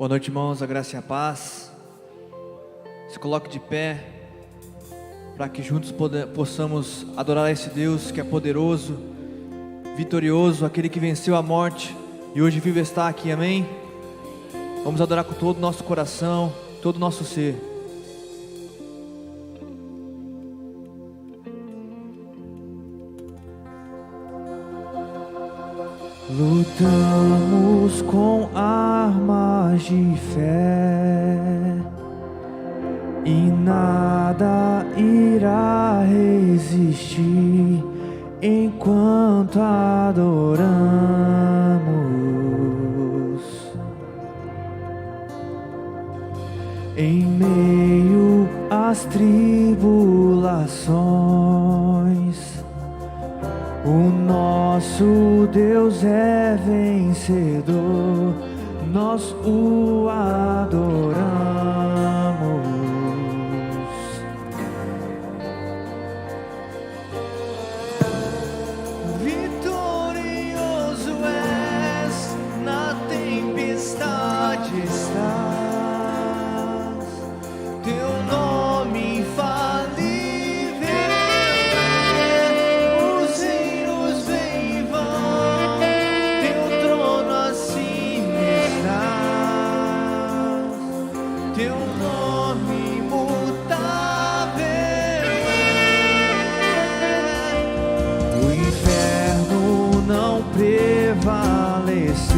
Boa noite, irmãos, a graça e a paz. Se coloque de pé, para que juntos possamos adorar esse Deus que é poderoso, vitorioso, aquele que venceu a morte e hoje vive está aqui, amém? Vamos adorar com todo o nosso coração, todo o nosso ser. Lutamos com armas de fé e nada irá resistir enquanto adoramos. Em meio às tribulações, o nosso Deus é vencedor, nós o adoramos. Vitorioso és, na tempestade estás, teu nome infalível. Prevalecer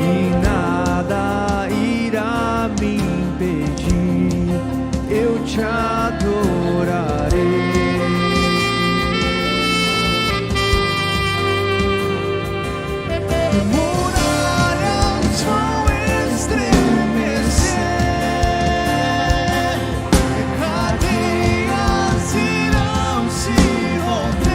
e nada irá me impedir, eu te adorarei. Muralhas vão estremecer, cadeias irão se romper.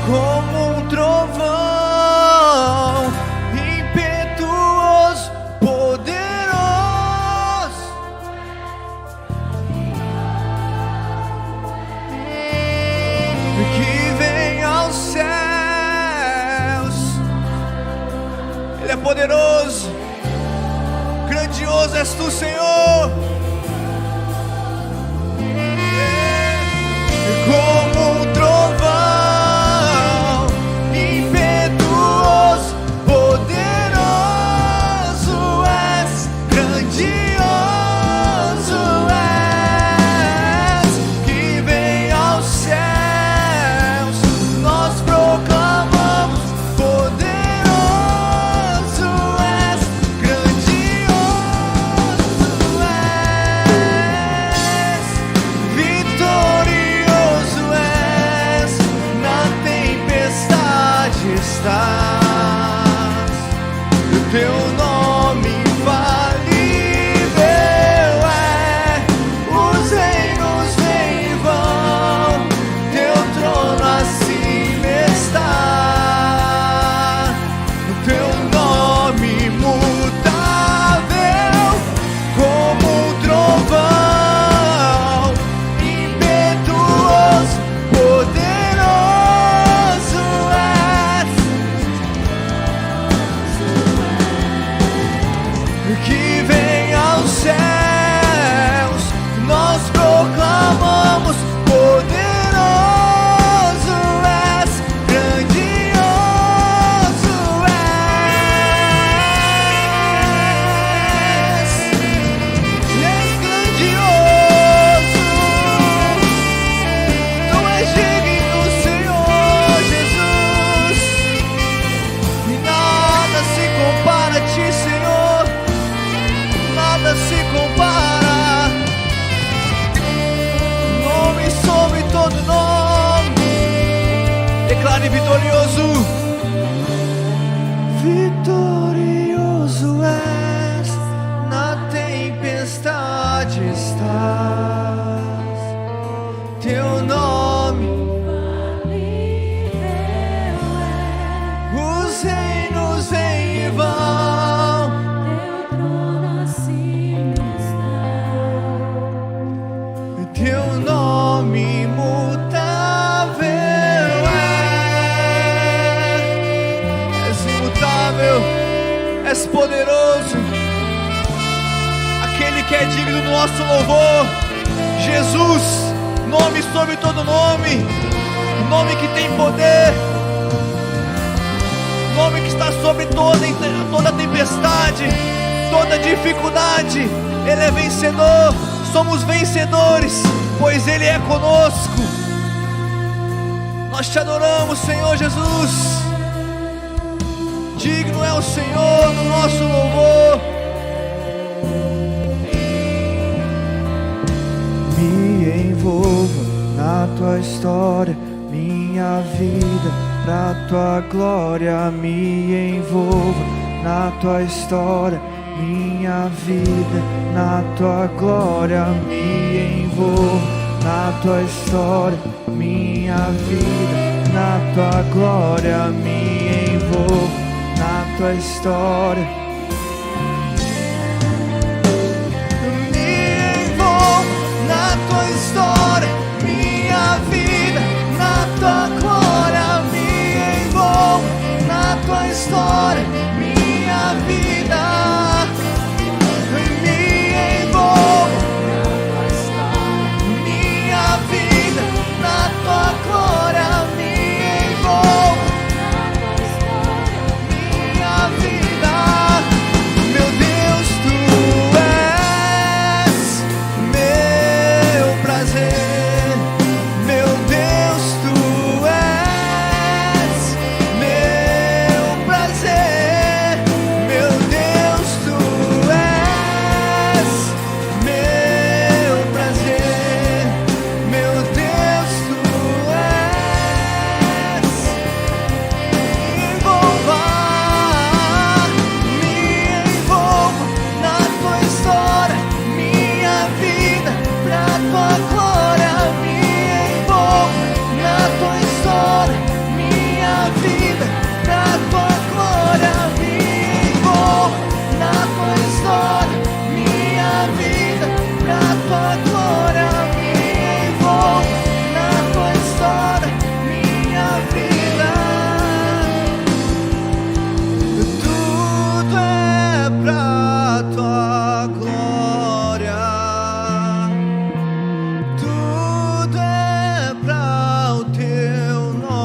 Como um trovão, impetuoso, poderoso, que vem aos céus. Ele é poderoso, grandioso és tu, Senhor. Como um trovão, impetuoso, poderoso és, grandioso és, que vem aos céus, nós proclamamos, poderoso és, grandioso és, vitorioso és, na tempestade estás, o teu nome infalível é, os reinos vêm e vão, teu trono acima está, o teu nome imutável, como um trovão, impetuoso, poderoso és. reinos em vão. Teu trono acima está. Teu nome imutável és imutável, és poderoso, aquele que é digno do nosso louvor. Jesus, nome sobre todo nome, nome que tem poder, nome que está sobre toda tempestade, toda dificuldade. Ele é vencedor, somos vencedores, pois Ele é conosco. Nós te adoramos, Senhor Jesus. Digno é o Senhor do nosso louvor. Me envolva na tua história, minha vida pra tua glória. Me envolva na tua história, minha vida na tua glória. Me envolva na tua história, minha vida na tua glória. Me envolva na tua história. Me envolva na tua história, minha vida na tua glória. Me envolva na tua história, minha vida. Me envolva na tua história, minha vida na tua glória. Me envolva na tua história, minha vida. Meu Deus, tu és meu prazer. Meu Deus, tu és meu prazer. Meu Deus, tu és meu prazer. Meu Deus, tu és. Me envolva na tua história, minha vida pra tua glória. Me envolva na tua história, minha vida pra tua glória. Me envolva na tua história, minha vida pra tua glória. Me envolva na tua história, minha vida. Tudo é pra tua glória. Tudo é pra o teu nome.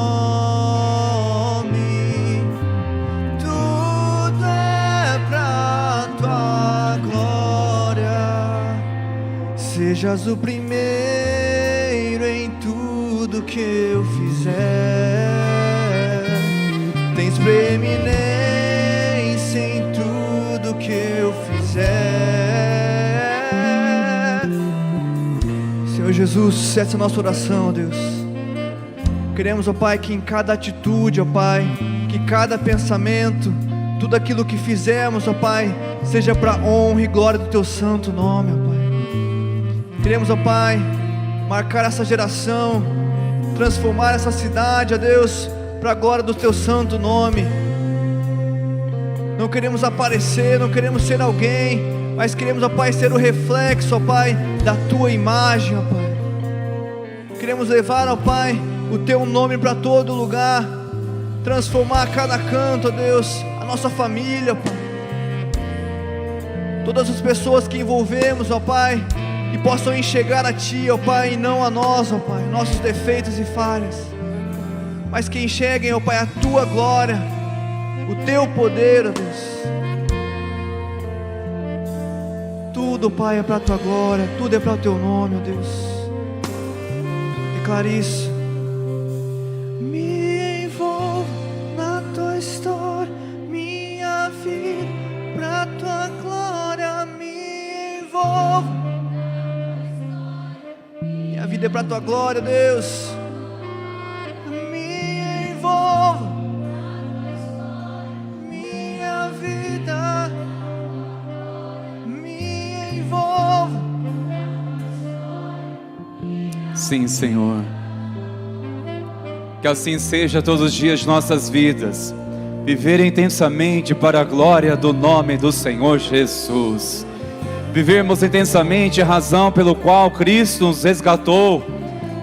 Tudo é pra tua glória. Sejas o primeiro em tudo que eu fizer. Tens preeminência em tudo que eu fizer. Senhor Jesus, essa é a nossa oração, Deus. Queremos, ó Pai, que em cada atitude, ó Pai, que cada pensamento, tudo aquilo que fizermos, ó Pai, seja para honra e glória do Teu santo nome, ó Pai. Queremos, ó Pai, marcar essa geração, transformar essa cidade, ó Deus, para a glória do Teu santo nome. Não queremos aparecer, não queremos ser alguém, mas queremos, ó Pai, ser o reflexo, ó Pai, da Tua imagem, ó Pai. Queremos levar, ó Pai, o Teu nome para todo lugar, transformar cada canto, ó Deus, a nossa família, ó Pai. Todas as pessoas que envolvemos, ó Pai, que possam enxergar a Ti, ó Pai, e não a nós, ó Pai, nossos defeitos e falhas, mas que enxerguem, ó Pai, a Tua glória, o Teu poder, ó Deus. Tudo, Pai, é para a Tua glória, tudo é para o Teu nome, ó Deus. Declare isso. Me envolvo na Tua história, minha vida para a Tua glória. Me envolvo, minha vida é para a Tua glória, Deus. Me envolvo, minha vida, me envolvo. Sim, Senhor. Que assim seja todos os dias de nossas vidas. viver intensamente para a glória do nome do Senhor Jesus. Vivermos intensamente a razão pelo qual Cristo nos resgatou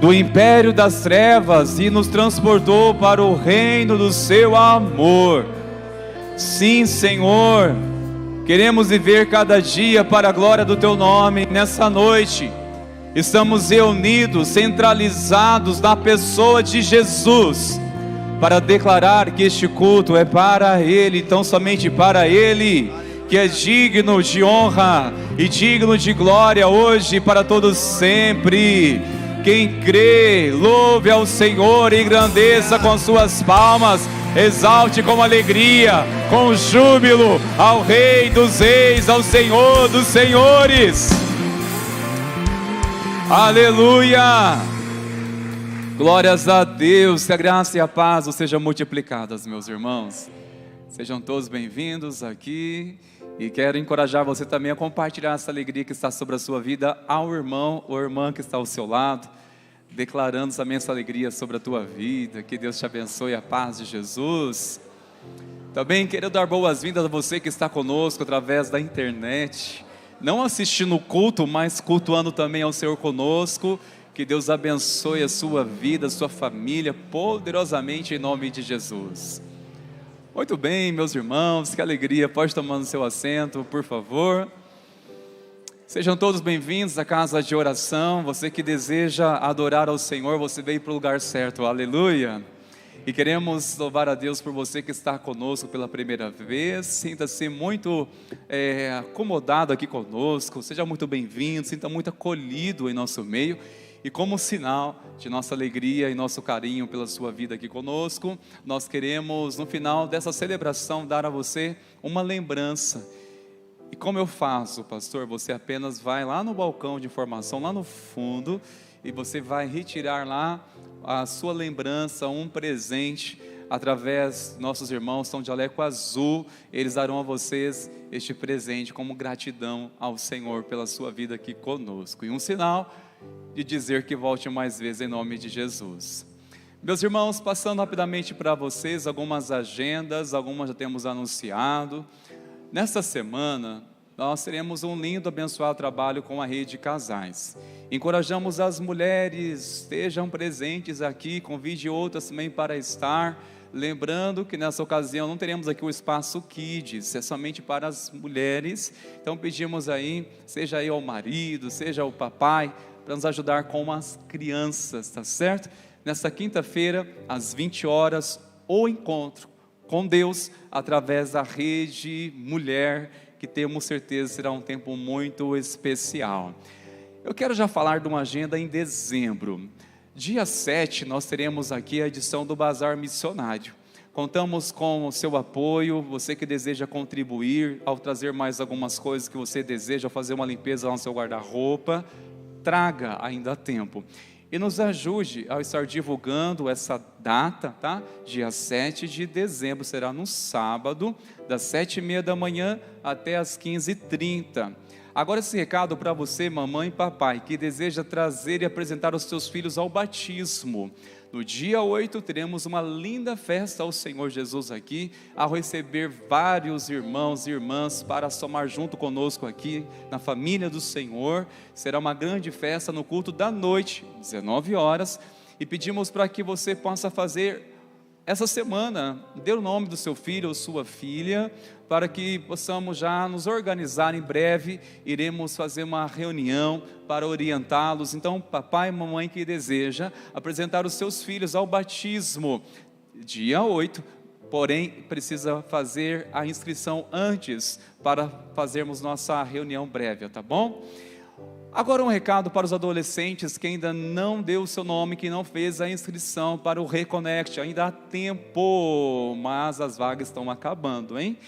do império das trevas e nos transportou para o reino do seu amor. Sim, Senhor, queremos viver cada dia para a glória do teu nome. Nessa noite estamos reunidos, centralizados na pessoa de Jesus, para declarar que este culto é para Ele, tão somente para Ele, que é digno de honra e digno de glória hoje e para todos sempre. Quem crê, louve ao Senhor, engrandeça com suas palmas, exalte com alegria, com júbilo ao Rei dos Reis, ao Senhor dos Senhores. Aleluia! Glórias a Deus, que a graça e a paz sejam multiplicadas, meus irmãos. Sejam todos bem-vindos aqui. E quero encorajar você também a compartilhar essa alegria que está sobre a sua vida ao irmão ou irmã que está ao seu lado, declarando também essa alegria sobre a tua vida. Que Deus te abençoe, a paz de Jesus. Também quero dar boas-vindas a você que está conosco através da internet, não assistindo o culto, mas cultuando também ao Senhor conosco. Que Deus abençoe a sua vida, a sua família, poderosamente em nome de Jesus. Muito bem, meus irmãos, que alegria, pode tomar no seu assento, por favor. Sejam todos bem-vindos à casa de oração. Você que deseja adorar ao Senhor, você veio para o lugar certo, aleluia. E queremos louvar a Deus por você que está conosco pela primeira vez. Sinta-se muito acomodado aqui conosco, seja muito bem-vindo, sinta muito acolhido em nosso meio. E como sinal de nossa alegria e nosso carinho pela sua vida aqui conosco, nós queremos, no final dessa celebração, dar a você uma lembrança. E como eu faço, pastor? Você apenas vai lá no balcão de informação, lá no fundo, e você vai retirar lá a sua lembrança, um presente, através, nossos irmãos são de jaleco azul, eles darão a vocês este presente como gratidão ao Senhor pela sua vida aqui conosco. E um sinal de dizer que volte mais vezes em nome de Jesus. Meus irmãos, passando rapidamente para vocês algumas agendas, algumas já temos anunciado. Nesta semana, nós teremos um lindo, abençoado trabalho com a Rede Casais. Encorajamos as mulheres, estejam presentes aqui, convide outras também para estar. Lembrando que nessa ocasião não teremos aqui o espaço Kids, é somente para as mulheres. Então pedimos aí, seja aí o marido, seja o papai, para nos ajudar com as crianças, tá certo? Nesta quinta-feira, às 20 horas, o encontro com Deus, através da Rede Mulher, que temos certeza será um tempo muito especial. Eu quero já falar de uma agenda em dezembro. Dia 7, nós teremos aqui a edição do Bazar Missionário. Contamos com o seu apoio, você que deseja contribuir, ao trazer mais algumas coisas que você deseja, fazer uma limpeza lá no seu guarda-roupa, traga ainda há tempo. E nos ajude a estar divulgando essa data, tá? Dia 7 de dezembro, será no sábado, das 7h30 da manhã até as 15h30. Agora esse recado para você, mamãe e papai, que deseja trazer e apresentar os seus filhos ao batismo. No dia 8 teremos uma linda festa ao Senhor Jesus aqui, ao receber vários irmãos e irmãs para somar junto conosco aqui na família do Senhor. Será uma grande festa no culto da noite, 19 horas, e pedimos para que você possa fazer essa semana, dê o nome do seu filho ou sua filha, para que possamos já nos organizar em breve. Iremos fazer uma reunião para orientá-los. Então, papai e mamãe que deseja apresentar os seus filhos ao batismo, dia 8, porém precisa fazer a inscrição antes, para fazermos nossa reunião breve, tá bom? Agora um recado para os adolescentes que ainda não deu o seu nome, que não fez a inscrição para o Reconnect. Ainda há tempo, mas as vagas estão acabando, hein?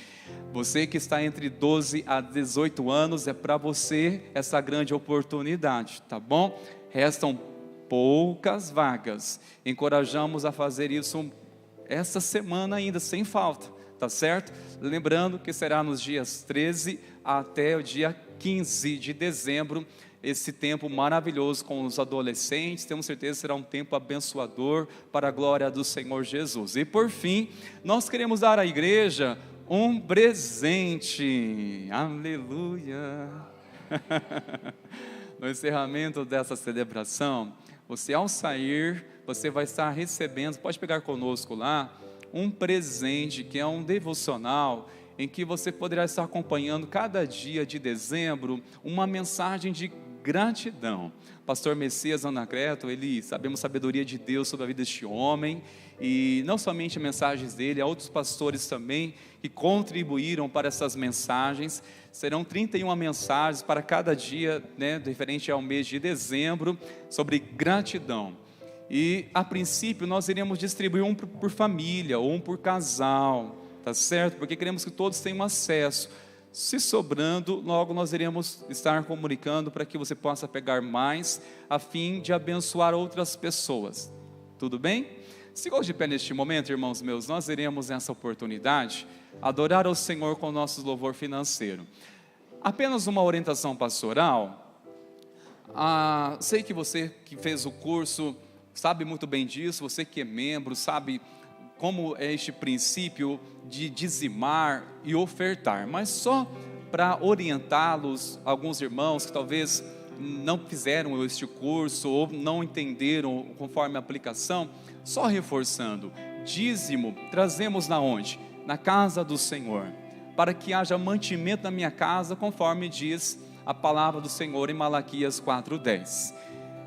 Você que está entre 12 a 18 anos, é para você essa grande oportunidade, tá bom? Restam poucas vagas. Encorajamos a fazer isso essa semana ainda, sem falta, tá certo? Lembrando que será nos dias 13 até o dia 15 de dezembro, esse tempo maravilhoso com os adolescentes. Temos certeza que será um tempo abençoador para a glória do Senhor Jesus. E por fim, nós queremos dar à igreja um presente, aleluia. No encerramento dessa celebração, você ao sair, você vai estar recebendo, pode pegar conosco lá, um presente que é um devocional, em que você poderá estar acompanhando cada dia de dezembro, uma mensagem de gratidão. Pastor Messias Anacleto, ele, sabemos sabedoria de Deus sobre a vida deste homem, e não somente mensagens dele, há outros pastores também que contribuíram para essas mensagens. Serão 31 mensagens para cada dia, né, referente ao mês de dezembro, sobre gratidão. E a princípio nós iremos distribuir um por família, ou um por casal, tá certo? Porque queremos que todos tenham acesso. Se sobrando, logo nós iremos estar comunicando para que você possa pegar mais, a fim de abençoar outras pessoas. Tudo bem? Se gosta de pé neste momento, irmãos meus, nós iremos nessa oportunidade adorar ao Senhor com o nosso louvor financeiro. Apenas uma orientação pastoral. Sei que você que fez o curso sabe muito bem disso, você que é membro, sabe como é este princípio de dizimar e ofertar, mas só para orientá-los, alguns irmãos que talvez não fizeram este curso ou não entenderam conforme a aplicação, só reforçando, dízimo trazemos na onde? Na casa do Senhor, para que haja mantimento na minha casa, conforme diz a palavra do Senhor em Malaquias 4:10.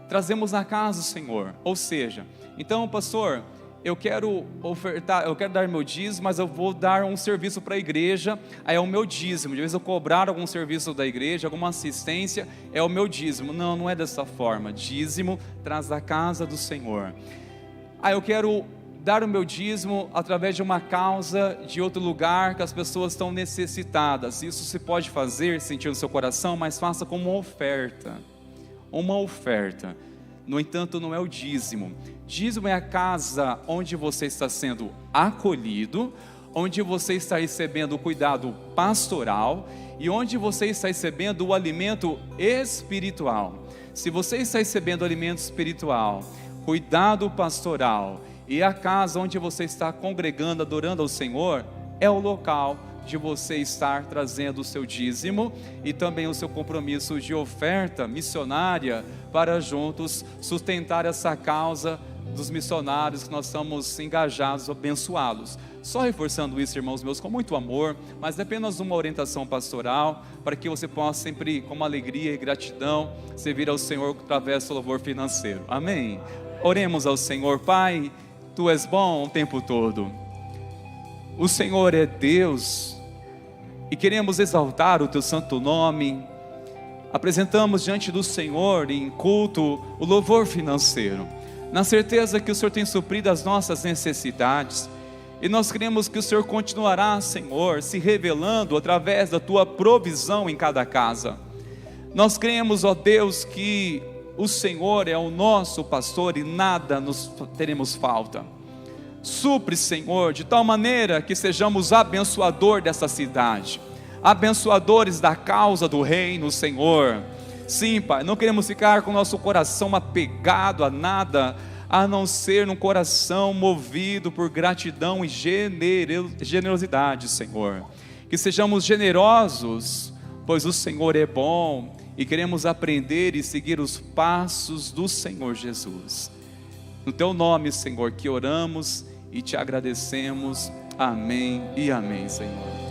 Trazemos na casa do Senhor, ou seja, então pastor, eu quero ofertar, eu quero dar meu dízimo, mas eu vou dar um serviço para a igreja, aí é o meu dízimo. De vez eu cobrar algum serviço da igreja, alguma assistência, é o meu dízimo. Não, não é dessa forma. Dízimo traz da casa do Senhor. Aí eu quero dar o meu dízimo através de uma causa de outro lugar que as pessoas estão necessitadas. Isso se pode fazer, sentir no seu coração, mas faça como uma oferta. Uma oferta. No entanto, não é o dízimo. Dízimo é a casa onde você está sendo acolhido, onde você está recebendo o cuidado pastoral e onde você está recebendo o alimento espiritual. Se você está recebendo alimento espiritual, cuidado pastoral e a casa onde você está congregando, adorando ao Senhor, é o local de você estar trazendo o seu dízimo e também o seu compromisso de oferta missionária para juntos sustentar essa causa dos missionários que nós estamos engajados, abençoá-los. Só reforçando isso, irmãos meus, com muito amor, mas é apenas uma orientação pastoral, para que você possa sempre, com alegria e gratidão, servir ao Senhor através do louvor financeiro. Amém? Oremos ao Senhor. Pai, Tu és bom o tempo todo. O Senhor é Deus e queremos exaltar o Teu santo nome. Apresentamos diante do Senhor em culto o louvor financeiro, na certeza que o Senhor tem suprido as nossas necessidades, e nós cremos que o Senhor continuará, Senhor, se revelando através da Tua provisão em cada casa. Nós cremos, ó Deus, que o Senhor é o nosso pastor e nada nos teremos falta. Supre, Senhor, de tal maneira que sejamos abençoador dessa cidade, abençoadores da causa do reino, Senhor. Sim, Pai, não queremos ficar com o nosso coração apegado a nada, a não ser um coração movido por gratidão e generosidade, Senhor. Que sejamos generosos, pois o Senhor é bom, e queremos aprender e seguir os passos do Senhor Jesus. No Teu nome, Senhor, que oramos e Te agradecemos. Amém e amém, Senhor.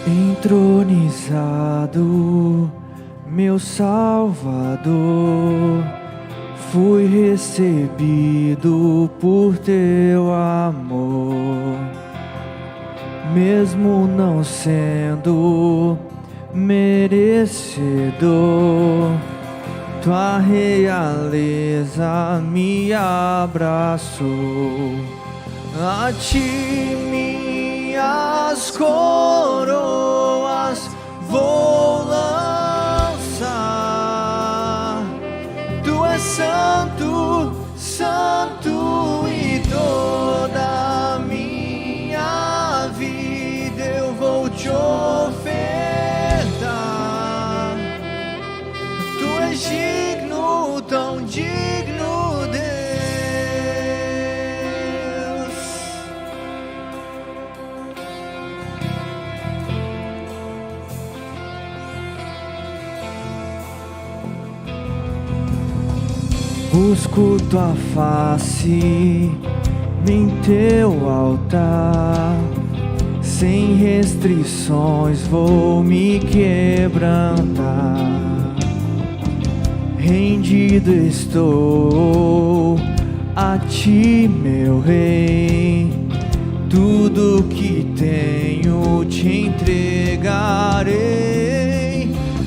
Entronizado, meu Salvador, fui recebido por Teu amor, mesmo não sendo merecedor. tua realeza me abraçou. A ti minhas coroas vou lançar. Tu és santo, santo, e toda a minha vida eu vou te ofertar. Tu és digno, tão digno, Deus. Busco tua face em teu altar, sem restrições vou me quebrantar. Rendido estou a ti, meu Rei, tudo que tenho te entregarei.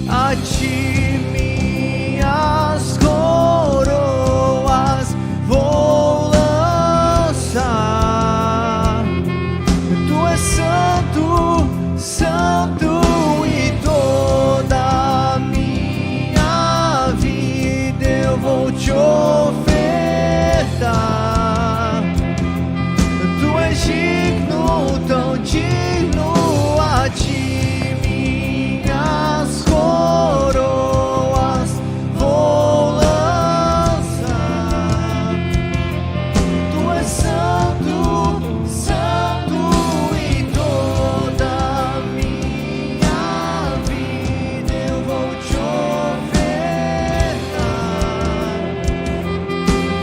A ti minhas coroas vou lançar. Tu és santo, santo, e toda a minha vida eu vou te ofertar. Tu és digno, tão digno, a ti minhas coroas vou lançar. Tu és santo, santo, e toda a minha vida eu vou te ofertar.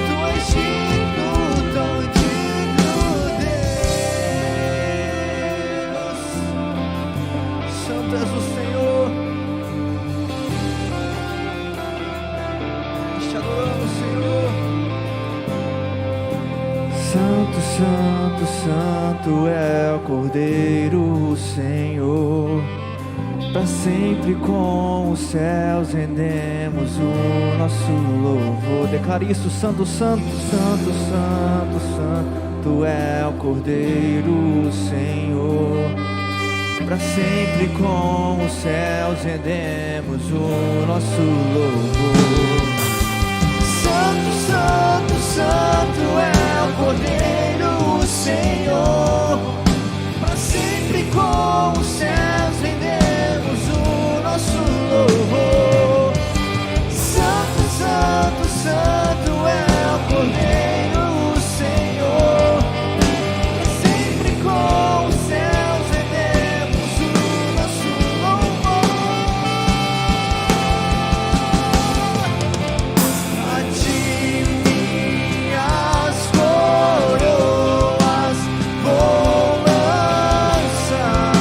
Tu és digno, tão digno, Deus. Santo és o Senhor. Te adoramos, Senhor. Santo, santo, santo é o Cordeiro, Senhor. Para sempre com os céus rendemos o nosso louvor. Declare isso: santo, santo, santo, santo, santo é o Cordeiro, Senhor. Para sempre com os céus rendemos o nosso louvor. Santo, santo, santo é o Cordeiro, Senhor. Para sempre com os céus rendemos o nosso louvor. Santo, santo, santo é o Cordeiro, Senhor. Para sempre com os céus rendemos o nosso louvor. A ti minhas coroas vou lançar.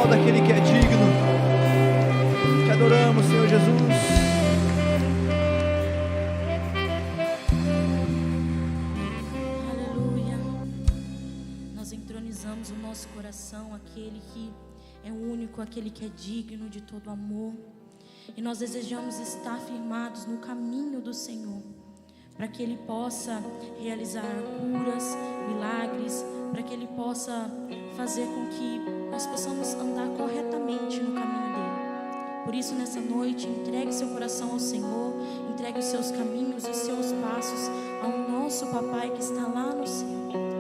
exalta aquele que é digno. Te adoramos, Senhor Jesus. Aleluia. Nós entronizamos o nosso coração, aquele que é o único, aquele que é digno de todo amor. E nós desejamos estar firmados no caminho do Senhor, para que Ele possa realizar curas, milagres, para que Ele possa fazer com que nós possamos andar corretamente no caminho dEle. Por isso, nessa noite, entregue seu coração ao Senhor, entregue os seus caminhos e os seus passos ao nosso Papai que está lá no céu. Quem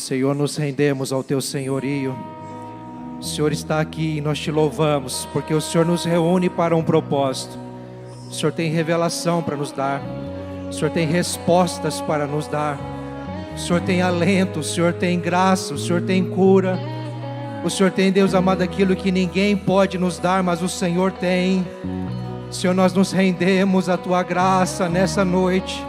Senhor, nos rendemos ao Teu senhorio. O Senhor está aqui e nós Te louvamos, porque o Senhor nos reúne para um propósito. O Senhor tem revelação para nos dar. O Senhor tem respostas para nos dar. O Senhor tem alento, o Senhor tem graça, o Senhor tem cura. O Senhor tem, Deus amado, aquilo que ninguém pode nos dar, mas o Senhor tem. Senhor, nós nos rendemos à Tua graça nessa noite,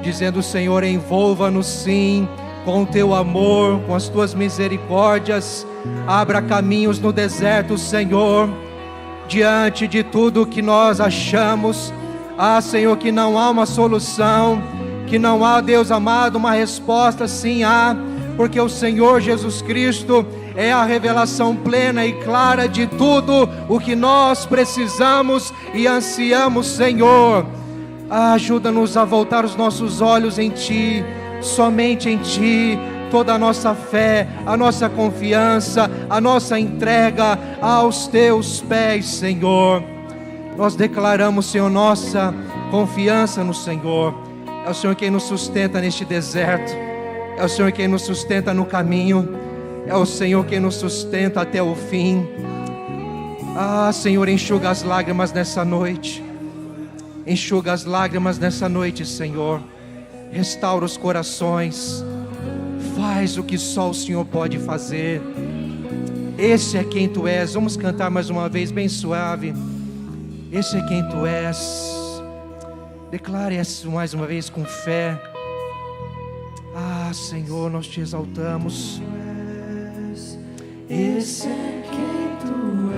dizendo: Senhor, envolva-nos sim com o Teu amor, com as Tuas misericórdias. Abra caminhos no deserto, Senhor, diante de tudo que nós achamos, Senhor, que não há uma solução, que não há, Deus amado, uma resposta. Sim há, porque o Senhor Jesus Cristo é a revelação plena e clara de tudo o que nós precisamos e ansiamos, Senhor. Ajuda-nos a voltar os nossos olhos em Ti, somente em Ti, toda a nossa fé, a nossa confiança, a nossa entrega aos Teus pés, Senhor. Nós declaramos, Senhor, nossa confiança no Senhor. É o Senhor quem nos sustenta neste deserto, é o Senhor quem nos sustenta no caminho, é o Senhor quem nos sustenta até o fim. Senhor, enxuga as lágrimas nessa noite, enxuga as lágrimas nessa noite, Senhor. Restaura os corações, faz o que só o Senhor pode fazer. Esse é quem Tu és. Vamos cantar mais uma vez, bem suave. Esse é quem Tu és. Declare isso mais uma vez com fé. Senhor, nós Te exaltamos. Esse é quem Tu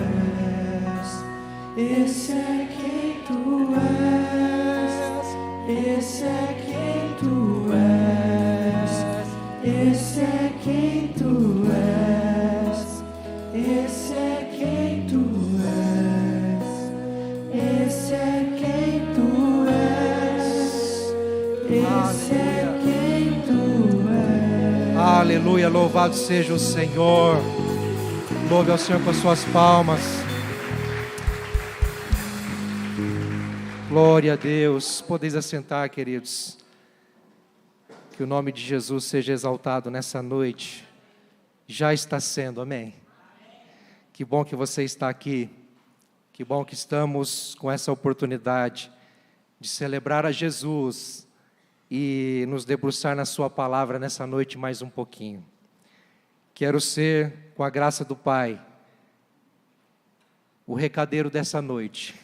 és. Esse é quem Tu és. Esse é quem Tu és. Esse é quem Tu és. Esse é quem Tu és. Esse é quem Tu és. Esse é quem Tu és. Aleluia, louvado seja o Senhor. Louve ao Senhor com as suas palmas. Glória a Deus. Podeis assentar, queridos. Que o nome de Jesus seja exaltado nessa noite. Já está sendo, amém. Que bom que você está aqui. Que bom que estamos com essa oportunidade de celebrar a Jesus e nos debruçar na sua palavra nessa noite mais um pouquinho. Quero ser, com a graça do Pai, o recadeiro dessa noite.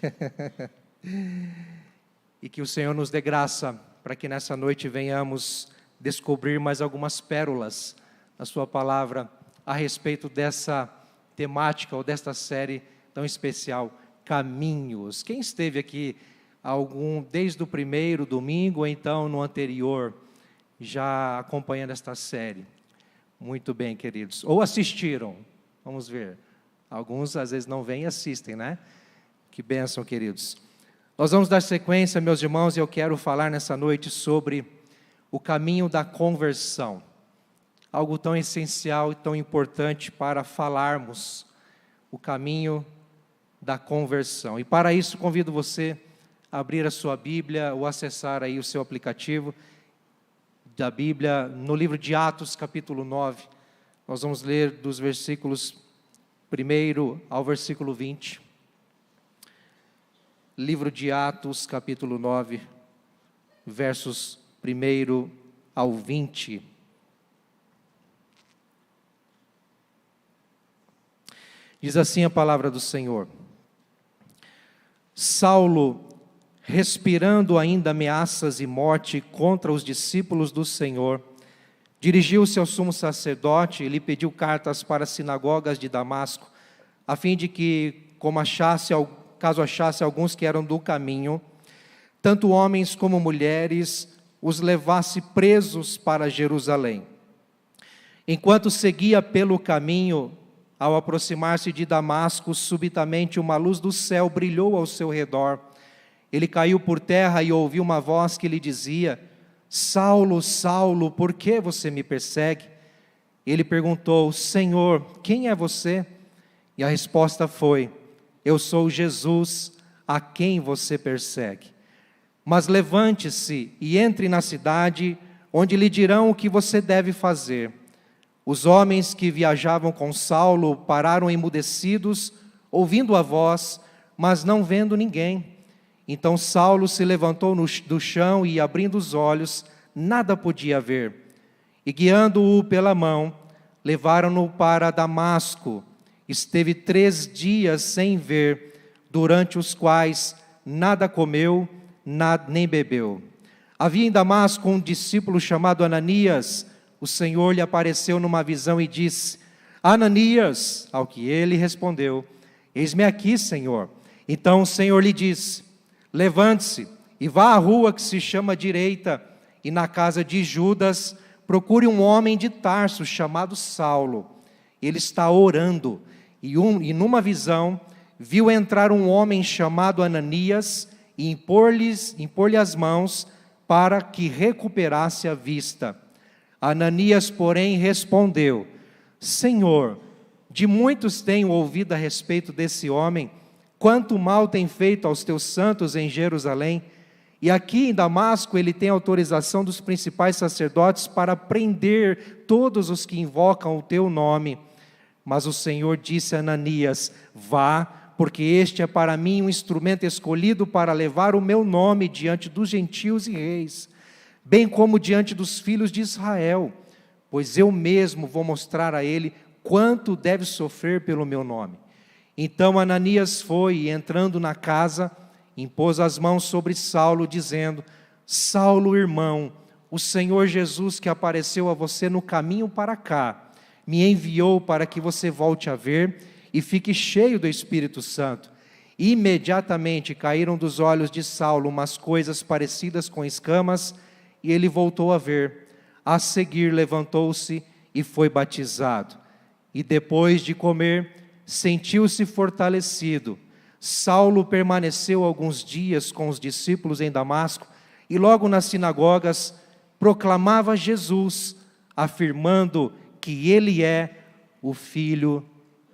E que o Senhor nos dê graça para que nessa noite venhamos descobrir mais algumas pérolas na sua palavra a respeito dessa temática ou desta série tão especial, Caminhos. Quem esteve aqui desde o primeiro domingo ou então no anterior, já acompanhando esta série? Muito bem, queridos. Ou assistiram? Vamos ver. Alguns às vezes não vêm e assistem, né? Que bênção, queridos. Nós vamos dar sequência, meus irmãos, e eu quero falar nessa noite sobre o caminho da conversão. Algo tão essencial e tão importante para falarmos o caminho da conversão. E para isso convido você a abrir a sua Bíblia ou acessar aí o seu aplicativo da Bíblia no livro de Atos, capítulo 9. Nós vamos ler dos versículos 1 ao versículo 20. Livro de Atos, capítulo 9, versos 1 ao 20. Diz assim a palavra do Senhor: Saulo, respirando ainda ameaças e morte contra os discípulos do Senhor, dirigiu-se ao sumo sacerdote e lhe pediu cartas para as sinagogas de Damasco, a fim de que, caso achasse alguns que eram do caminho, tanto homens como mulheres, os levasse presos para Jerusalém. Enquanto seguia pelo caminho, ao aproximar-se de Damasco, subitamente uma luz do céu brilhou ao seu redor. Ele caiu por terra e ouviu uma voz que lhe dizia: Saulo, Saulo, por que você me persegue? Ele perguntou: Senhor, quem é você? E a resposta foi: Eu sou Jesus, a quem você persegue. Mas levante-se e entre na cidade, onde lhe dirão o que você deve fazer. Os homens que viajavam com Saulo pararam emudecidos, ouvindo a voz, mas não vendo ninguém. Então Saulo se levantou do chão e, abrindo os olhos, nada podia ver. E guiando-o pela mão, levaram-no para Damasco. Esteve 3 dias sem ver, durante os quais nada comeu, nem bebeu. Havia em Damasco um discípulo chamado Ananias. O Senhor lhe apareceu numa visão e disse: Ananias, ao que ele respondeu: Eis-me aqui, Senhor. Então o Senhor lhe disse: Levante-se e vá à rua que se chama Direita, e na casa de Judas procure um homem de Tarso chamado Saulo. Ele está orando, e numa visão viu entrar um homem chamado Ananias e impor-lhe as mãos para que recuperasse a vista. Ananias, porém, respondeu: Senhor, de muitos tenho ouvido a respeito desse homem, quanto mal tem feito aos teus santos em Jerusalém, e aqui em Damasco ele tem autorização dos principais sacerdotes para prender todos os que invocam o teu nome. Mas o Senhor disse a Ananias: Vá, porque este é para mim um instrumento escolhido para levar o meu nome diante dos gentios e reis, bem como diante dos filhos de Israel, pois eu mesmo vou mostrar a ele quanto deve sofrer pelo meu nome. Então Ananias foi e, entrando na casa, impôs as mãos sobre Saulo, dizendo: Saulo, irmão, o Senhor Jesus, que apareceu a você no caminho para cá, me enviou para que você volte a ver e fique cheio do Espírito Santo. Imediatamente caíram dos olhos de Saulo umas coisas parecidas com escamas, e ele voltou a ver. A seguir levantou-se e foi batizado. E depois de comer, sentiu-se fortalecido. Saulo permaneceu alguns dias com os discípulos em Damasco, e logo nas sinagogas proclamava Jesus, afirmando que ele é o Filho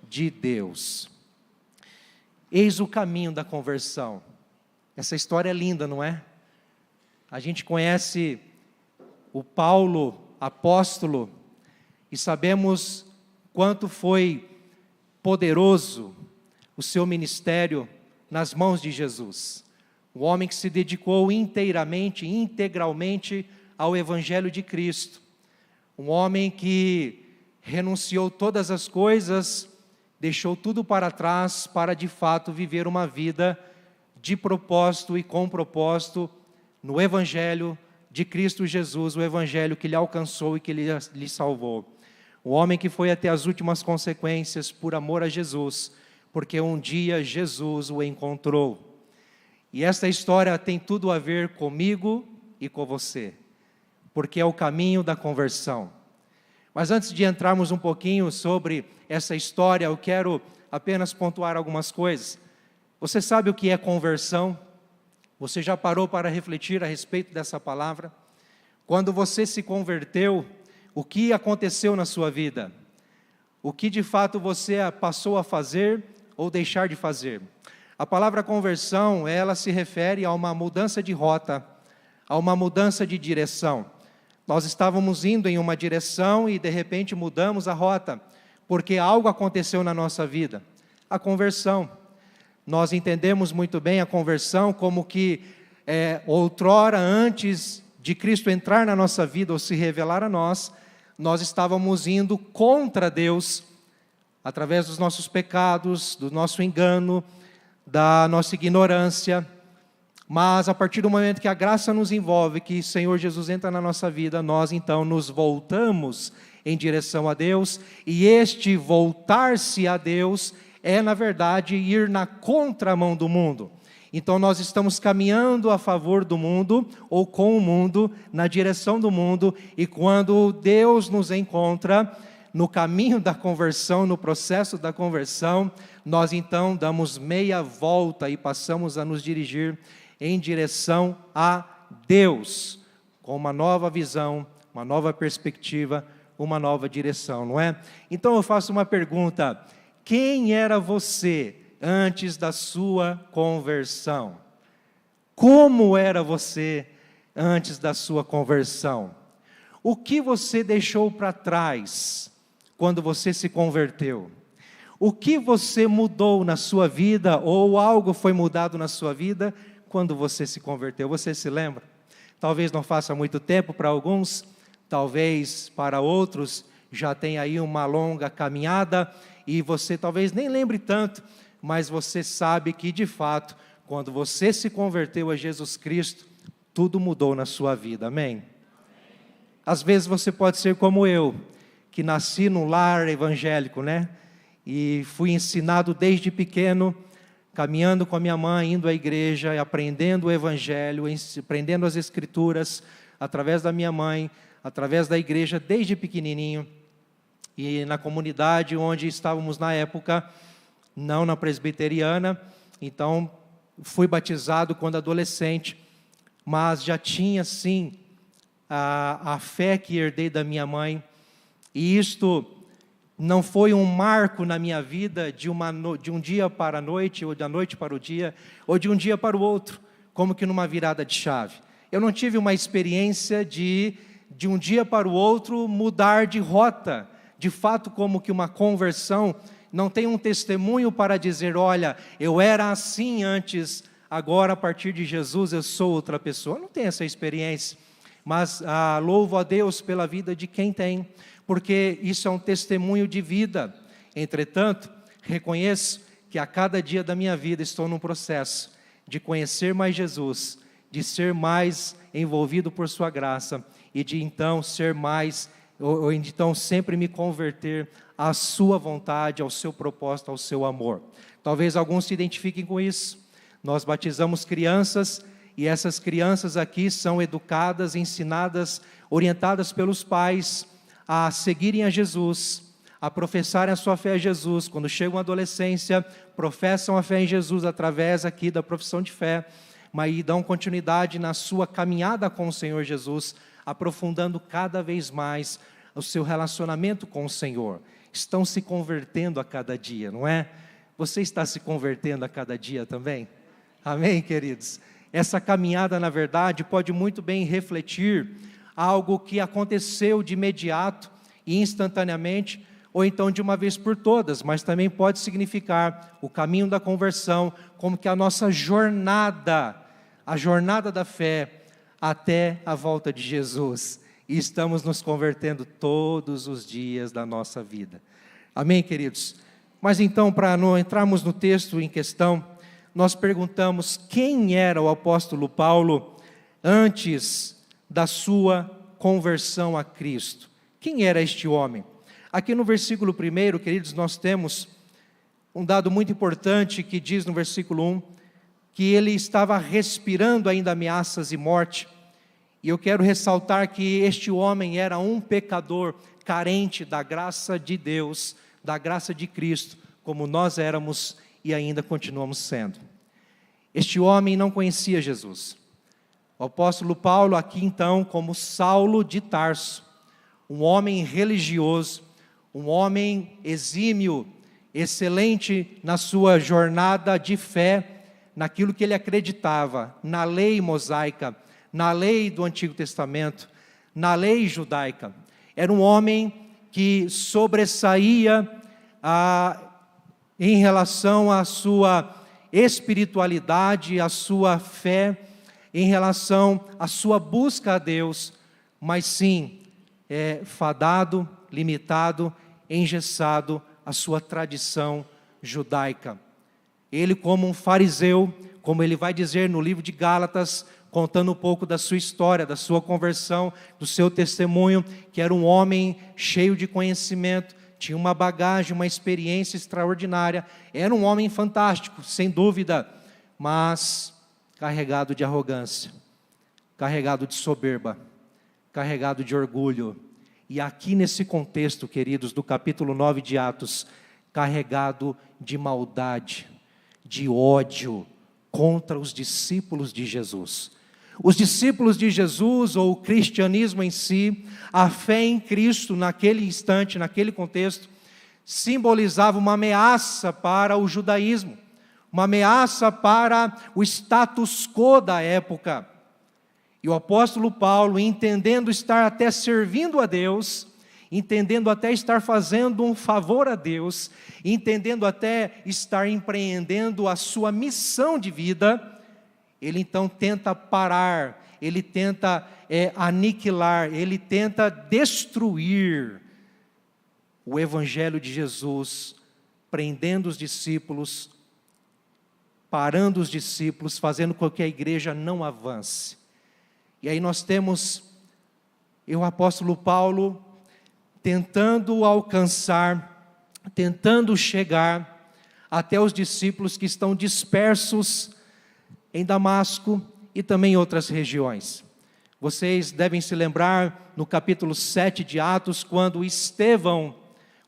de Deus. Eis o caminho da conversão. Essa história é linda, não é? A gente conhece o Paulo, apóstolo, e sabemos quanto foi poderoso o seu ministério nas mãos de Jesus. Um homem que se dedicou integralmente ao Evangelho de Cristo. Um homem que renunciou todas as coisas, deixou tudo para trás para de fato viver uma vida de propósito e com propósito no Evangelho de Cristo Jesus, o Evangelho que lhe alcançou e que lhe salvou. Um homem que foi até as últimas consequências por amor a Jesus, porque um dia Jesus o encontrou. E esta história tem tudo a ver comigo e com você, porque é o caminho da conversão. Mas antes de entrarmos um pouquinho sobre essa história, eu quero apenas pontuar algumas coisas. Você sabe o que é conversão? Você já parou para refletir a respeito dessa palavra? Quando você se converteu, o que aconteceu na sua vida? O que de fato você passou a fazer ou deixar de fazer? A palavra conversão, ela se refere a uma mudança de rota, a uma mudança de direção. Nós estávamos indo em uma direção e de repente mudamos a rota, porque algo aconteceu na nossa vida. A conversão. Nós entendemos muito bem a conversão como que outrora, antes de Cristo entrar na nossa vida ou se revelar a nós estávamos indo contra Deus, através dos nossos pecados, do nosso engano, da nossa ignorância. Mas a partir do momento que a graça nos envolve, que o Senhor Jesus entra na nossa vida, nós então nos voltamos em direção a Deus, e este voltar-se a Deus é, na verdade, ir na contramão do mundo. Então nós estamos caminhando a favor do mundo, ou com o mundo, na direção do mundo, e quando Deus nos encontra no caminho da conversão, no processo da conversão, nós então damos meia volta e passamos a nos dirigir em direção a Deus, com uma nova visão, uma nova perspectiva, uma nova direção, não é? Então eu faço uma pergunta: quem era você antes da sua conversão? Como era você antes da sua conversão? O que você deixou para trás? quando você se converteu? O que você mudou na sua vida, ou algo foi mudado na sua vida quando você se converteu? Você se lembra? Talvez não faça muito tempo para alguns, talvez para outros já tenha aí uma longa caminhada, e você talvez nem lembre tanto, mas você sabe que de fato, quando você se converteu a Jesus Cristo, tudo mudou na sua vida, amém? Às vezes você pode ser como eu, que nasci num lar evangélico, né? E fui ensinado desde pequeno, caminhando com a minha mãe, indo à igreja, aprendendo o evangelho, aprendendo as escrituras, através da minha mãe, através da igreja, desde pequenininho. E na comunidade onde estávamos na época, não na presbiteriana, então fui batizado quando adolescente, mas já tinha sim a fé que herdei da minha mãe, e isto não foi um marco na minha vida de um dia para a noite, ou da noite para o dia, ou de um dia para o outro, como que numa virada de chave. Eu não tive uma experiência de um dia para o outro mudar de rota, de fato como que uma conversão. Não tem um testemunho para dizer, olha, eu era assim antes, agora a partir de Jesus eu sou outra pessoa. Não tem essa experiência, mas louvo a Deus pela vida de quem tem, porque isso é um testemunho de vida. Entretanto, reconheço que a cada dia da minha vida estou num processo de conhecer mais Jesus, de ser mais envolvido por sua graça, e de então ser mais, ou então sempre me converter à sua vontade, ao seu propósito, ao seu amor. Talvez alguns se identifiquem com isso. Nós batizamos crianças, e essas crianças aqui são educadas, ensinadas, orientadas pelos pais a seguirem a Jesus, a professarem a sua fé a Jesus. Quando chegam à adolescência, professam a fé em Jesus através aqui da profissão de fé, mas aí dão continuidade na sua caminhada com o Senhor Jesus, aprofundando cada vez mais o seu relacionamento com o Senhor. Estão se convertendo a cada dia, não é? Você está se convertendo a cada dia também? Amém, queridos? Essa caminhada, na verdade, pode muito bem refletir algo que aconteceu de imediato e instantaneamente, ou então de uma vez por todas, mas também pode significar o caminho da conversão, como que a nossa jornada, a jornada da fé, até a volta de Jesus, e estamos nos convertendo todos os dias da nossa vida. Amém, queridos? Mas então, para não entrarmos no texto em questão, nós perguntamos quem era o apóstolo Paulo antes da sua conversão a Cristo. Quem era este homem? Aqui no versículo 1, queridos, nós temos um dado muito importante que diz no versículo 1, que ele estava respirando ainda ameaças e morte. E eu quero ressaltar que este homem era um pecador carente da graça de Deus, da graça de Cristo, como nós éramos e ainda continuamos sendo. Este homem não conhecia Jesus. O apóstolo Paulo aqui então, como Saulo de Tarso, um homem religioso, um homem exímio, excelente na sua jornada de fé, naquilo que ele acreditava, na lei mosaica, na lei do Antigo Testamento, na lei judaica. Era um homem que sobressaía em relação à sua espiritualidade, à sua fé, em relação à sua busca a Deus, mas sim, fadado, limitado, engessado à sua tradição judaica. Ele, como um fariseu, como ele vai dizer no livro de Gálatas, contando um pouco da sua história, da sua conversão, do seu testemunho, que era um homem cheio de conhecimento, tinha uma bagagem, uma experiência extraordinária, era um homem fantástico, sem dúvida, mas carregado de arrogância, carregado de soberba, carregado de orgulho. E aqui nesse contexto, queridos, do capítulo 9 de Atos, carregado de maldade, de ódio contra os discípulos de Jesus. Os discípulos de Jesus, ou o cristianismo em si, a fé em Cristo naquele instante, naquele contexto, simbolizava uma ameaça para o judaísmo, uma ameaça para o status quo da época. E o apóstolo Paulo, entendendo estar até servindo a Deus, entendendo até estar fazendo um favor a Deus, entendendo até estar empreendendo a sua missão de vida, ele então tenta parar, ele tenta aniquilar, ele tenta destruir o Evangelho de Jesus, prendendo os discípulos, parando os discípulos, fazendo com que a igreja não avance. E aí nós temos o apóstolo Paulo tentando alcançar, tentando chegar até os discípulos que estão dispersos em Damasco e também em outras regiões. Vocês devem se lembrar no capítulo 7 de Atos, quando Estevão,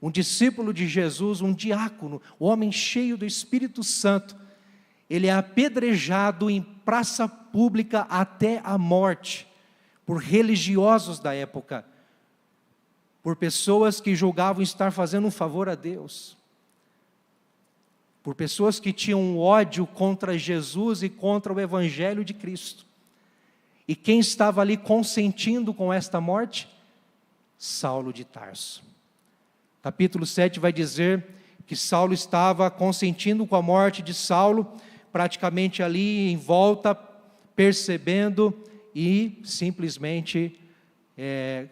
um discípulo de Jesus, um diácono, um homem cheio do Espírito Santo, ele é apedrejado em praça pública até a morte, por religiosos da época, por pessoas que julgavam estar fazendo um favor a Deus, por pessoas que tinham ódio contra Jesus e contra o Evangelho de Cristo. E quem estava ali consentindo com esta morte? Saulo de Tarso. Capítulo 7 vai dizer que Saulo estava consentindo com a morte de Saulo, praticamente ali em volta, percebendo e simplesmente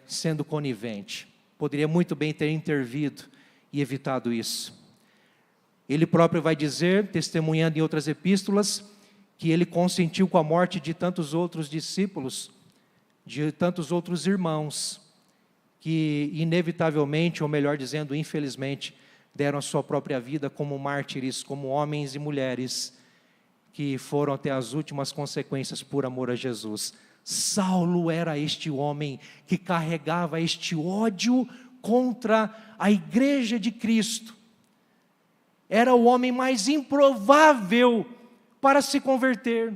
sendo conivente. Poderia muito bem ter intervido e evitado isso. Ele próprio vai dizer, testemunhando em outras epístolas, que ele consentiu com a morte de tantos outros discípulos, de tantos outros irmãos, que inevitavelmente, ou melhor dizendo, infelizmente, deram a sua própria vida como mártires, como homens e mulheres, que foram até as últimas consequências por amor a Jesus. Saulo era este homem que carregava este ódio contra a igreja de Cristo. Era o homem mais improvável para se converter.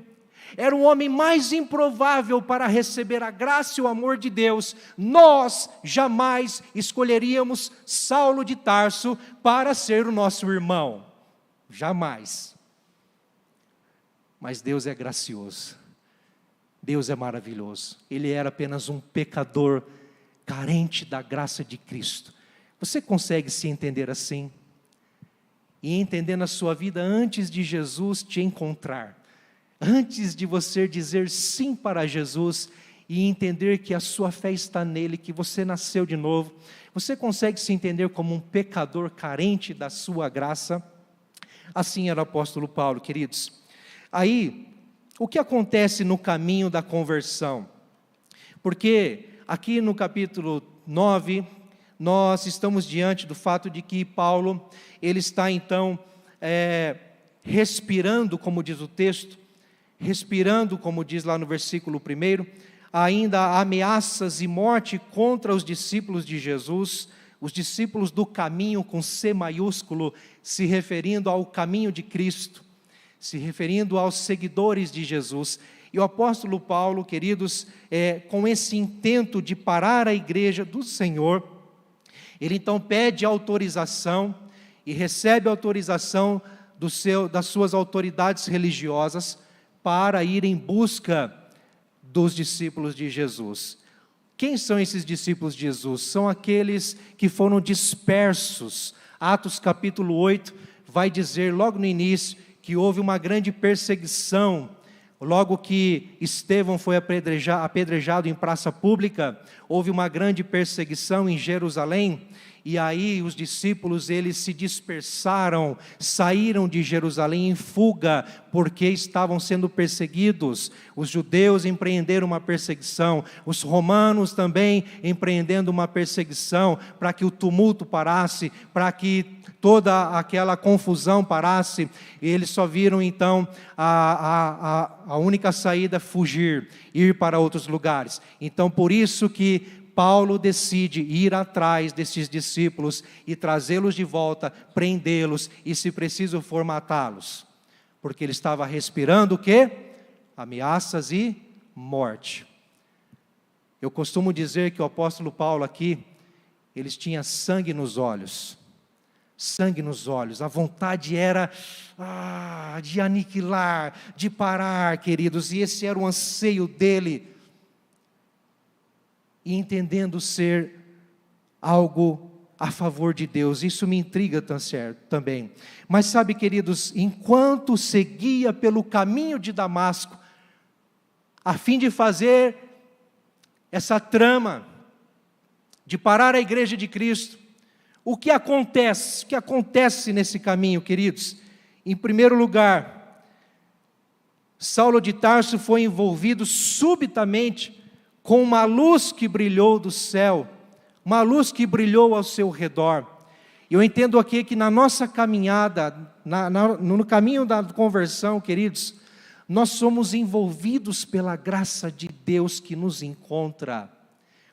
Era o homem mais improvável para receber a graça e o amor de Deus. Nós jamais escolheríamos Saulo de Tarso para ser o nosso irmão. Jamais. Mas Deus é gracioso. Deus é maravilhoso. Ele era apenas um pecador carente da graça de Cristo. Você consegue se entender assim? E entender na sua vida antes de Jesus te encontrar, antes de você dizer sim para Jesus e entender que a sua fé está nele, que você nasceu de novo, você consegue se entender como um pecador carente da sua graça? Assim era o apóstolo Paulo, queridos. Aí, o que acontece no caminho da conversão? Porque aqui no capítulo 9, nós estamos diante do fato de que Paulo, ele está então respirando, como diz o texto, respirando, como diz lá no versículo 1, ainda ameaças e morte contra os discípulos de Jesus, os discípulos do caminho com C maiúsculo, se referindo ao caminho de Cristo, se referindo aos seguidores de Jesus. E o apóstolo Paulo, queridos, com esse intento de parar a igreja do Senhor, ele então pede autorização e recebe autorização das suas autoridades religiosas para ir em busca dos discípulos de Jesus. Quem são esses discípulos de Jesus? São aqueles que foram dispersos. Atos capítulo 8 vai dizer logo no início que houve uma grande perseguição, logo que Estevão foi apedrejado em praça pública, houve uma grande perseguição em Jerusalém, e aí os discípulos, eles se dispersaram, saíram de Jerusalém em fuga, porque estavam sendo perseguidos. Os judeus empreenderam uma perseguição, os romanos também empreendendo uma perseguição, para que o tumulto parasse, para que toda aquela confusão parasse. E eles só viram então a única saída fugir, ir para outros lugares. Então por isso que Paulo decide ir atrás desses discípulos e trazê-los de volta, prendê-los e, se preciso for, matá-los. Porque ele estava respirando o quê? Ameaças e morte. Eu costumo dizer que o apóstolo Paulo aqui, ele tinha sangue nos olhos. Sangue nos olhos. A vontade era de aniquilar, de parar, queridos. E esse era o anseio dele. E entendendo ser algo a favor de Deus. Isso me intriga também. Mas sabe, queridos, enquanto seguia pelo caminho de Damasco, a fim de fazer essa trama, de parar a igreja de Cristo, o que acontece? O que acontece nesse caminho, queridos? Em primeiro lugar, Saulo de Tarso foi envolvido subitamente com uma luz que brilhou do céu, uma luz que brilhou ao seu redor. Eu entendo aqui que na nossa caminhada, no caminho da conversão, queridos, nós somos envolvidos pela graça de Deus que nos encontra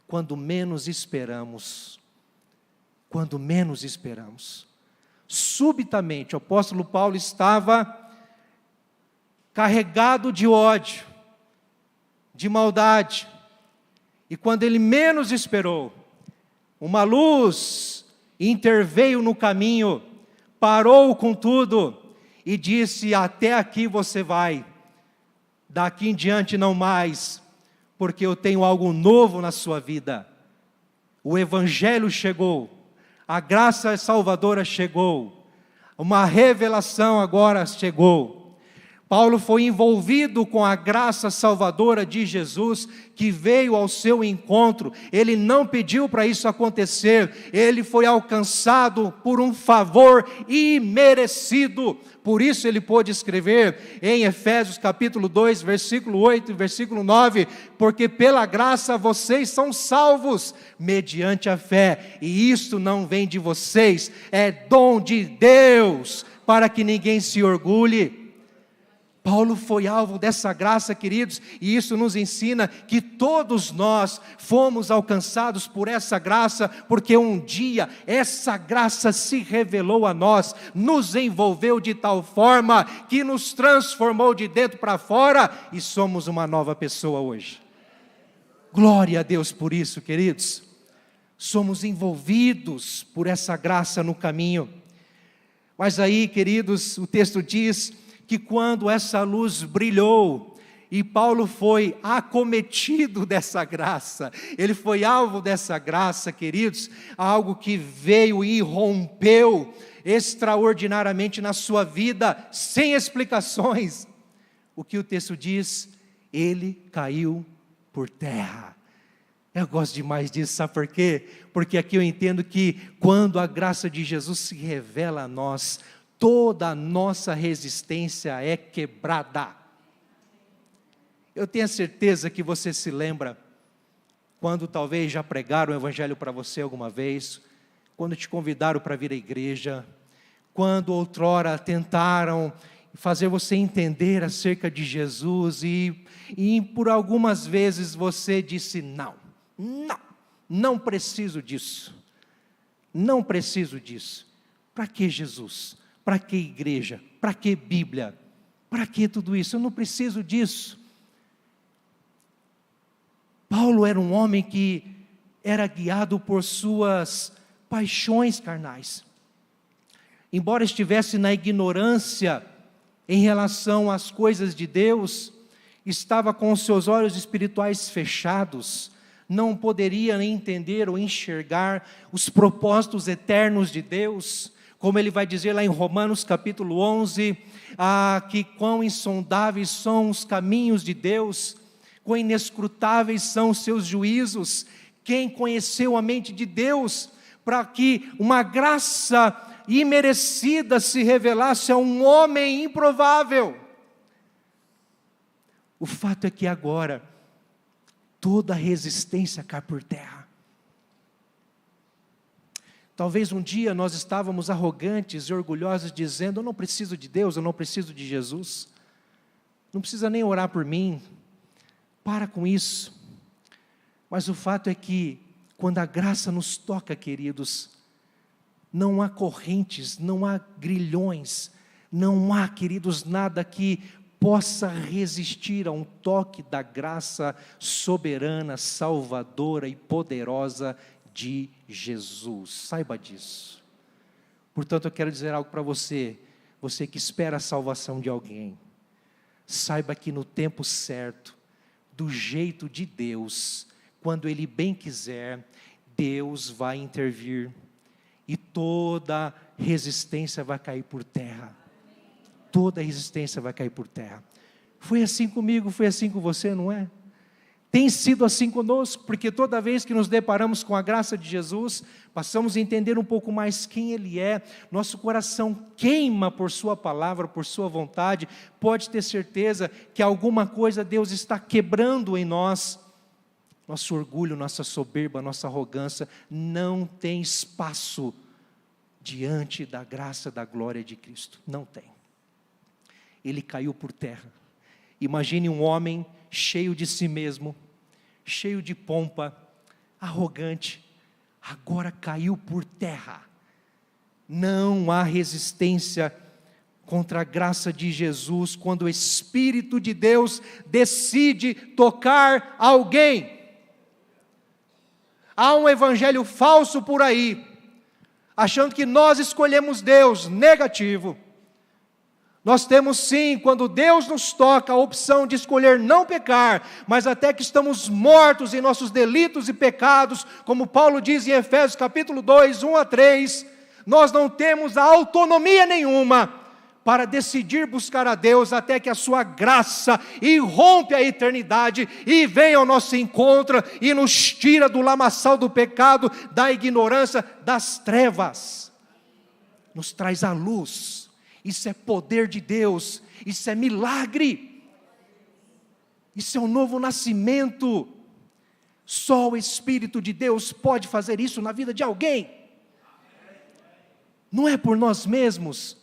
quando menos esperamos. Quando menos esperamos. Subitamente, o apóstolo Paulo estava carregado de ódio, de maldade, e quando ele menos esperou, uma luz interveio no caminho, parou com tudo e disse: até aqui você vai, daqui em diante não mais, porque eu tenho algo novo na sua vida. O evangelho chegou, a graça salvadora chegou, uma revelação agora chegou. Paulo foi envolvido com a graça salvadora de Jesus, que veio ao seu encontro. Ele não pediu para isso acontecer, ele foi alcançado por um favor imerecido. Por isso ele pôde escrever em Efésios capítulo 2, versículo 8 e versículo 9, porque pela graça vocês são salvos, mediante a fé, e isto não vem de vocês, é dom de Deus, para que ninguém se orgulhe. Paulo foi alvo dessa graça, queridos, e isso nos ensina que todos nós fomos alcançados por essa graça, porque um dia essa graça se revelou a nós, nos envolveu de tal forma que nos transformou de dentro para fora e somos uma nova pessoa hoje. Glória a Deus por isso, queridos. Somos envolvidos por essa graça no caminho. Mas aí, queridos, o texto diz que quando essa luz brilhou, e Paulo foi acometido dessa graça, ele foi alvo dessa graça, queridos, algo que veio e rompeu extraordinariamente na sua vida, sem explicações. O que o texto diz? Ele caiu por terra. Eu gosto demais disso, sabe por quê? Porque aqui eu entendo que quando a graça de Jesus se revela a nós, toda a nossa resistência é quebrada. Eu tenho a certeza que você se lembra, quando talvez já pregaram o evangelho para você alguma vez, quando te convidaram para vir à igreja, quando outrora tentaram fazer você entender acerca de Jesus, e por algumas vezes você disse: não preciso disso, não preciso disso. Para que Jesus? Para que igreja? Para que Bíblia? Para que tudo isso? Eu não preciso disso. Paulo era um homem que era guiado por suas paixões carnais. Embora estivesse na ignorância em relação às coisas de Deus, estava com os seus olhos espirituais fechados, não poderia nem entender ou enxergar os propósitos eternos de Deus. Como ele vai dizer lá em Romanos capítulo 11, que quão insondáveis são os caminhos de Deus, quão inescrutáveis são os seus juízos. Quem conheceu a mente de Deus para que uma graça imerecida se revelasse a um homem improvável? O fato é que agora toda resistência cai por terra. Talvez um dia nós estávamos arrogantes e orgulhosos, dizendo: eu não preciso de Deus, eu não preciso de Jesus, não precisa nem orar por mim, para com isso. Mas o fato é que, quando a graça nos toca, queridos, não há correntes, não há grilhões, não há, queridos, nada que possa resistir a um toque da graça soberana, salvadora e poderosa de Jesus. Saiba disso. Portanto, eu quero dizer algo para você, você que espera a salvação de alguém. Saiba que no tempo certo, do jeito de Deus, quando Ele bem quiser, Deus vai intervir e toda resistência vai cair por terra. Toda resistência vai cair por terra. Foi assim comigo, foi assim com você, não é? Tem sido assim conosco, porque toda vez que nos deparamos com a graça de Jesus, passamos a entender um pouco mais quem Ele é, nosso coração queima por Sua palavra, por Sua vontade, pode ter certeza que alguma coisa Deus está quebrando em nós. Nosso orgulho, nossa soberba, nossa arrogância não tem espaço diante da graça, da glória de Cristo, não tem. Ele caiu por terra. Imagine um homem cheio de si mesmo, cheio de pompa, arrogante, agora caiu por terra. Não há resistência contra a graça de Jesus quando o Espírito de Deus decide tocar alguém. Há um evangelho falso por aí, achando que nós escolhemos Deus, negativo. Nós temos sim, quando Deus nos toca, a opção de escolher não pecar, mas até que estamos mortos em nossos delitos e pecados, como Paulo diz em Efésios capítulo 2, 1 a 3, nós não temos autonomia nenhuma para decidir buscar a Deus até que a sua graça irrompe a eternidade e venha ao nosso encontro e nos tira do lamaçal do pecado, da ignorância, das trevas, nos traz a luz. Isso é poder de Deus, isso é milagre, isso é um novo nascimento. Só o Espírito de Deus pode fazer isso na vida de alguém, não é por nós mesmos.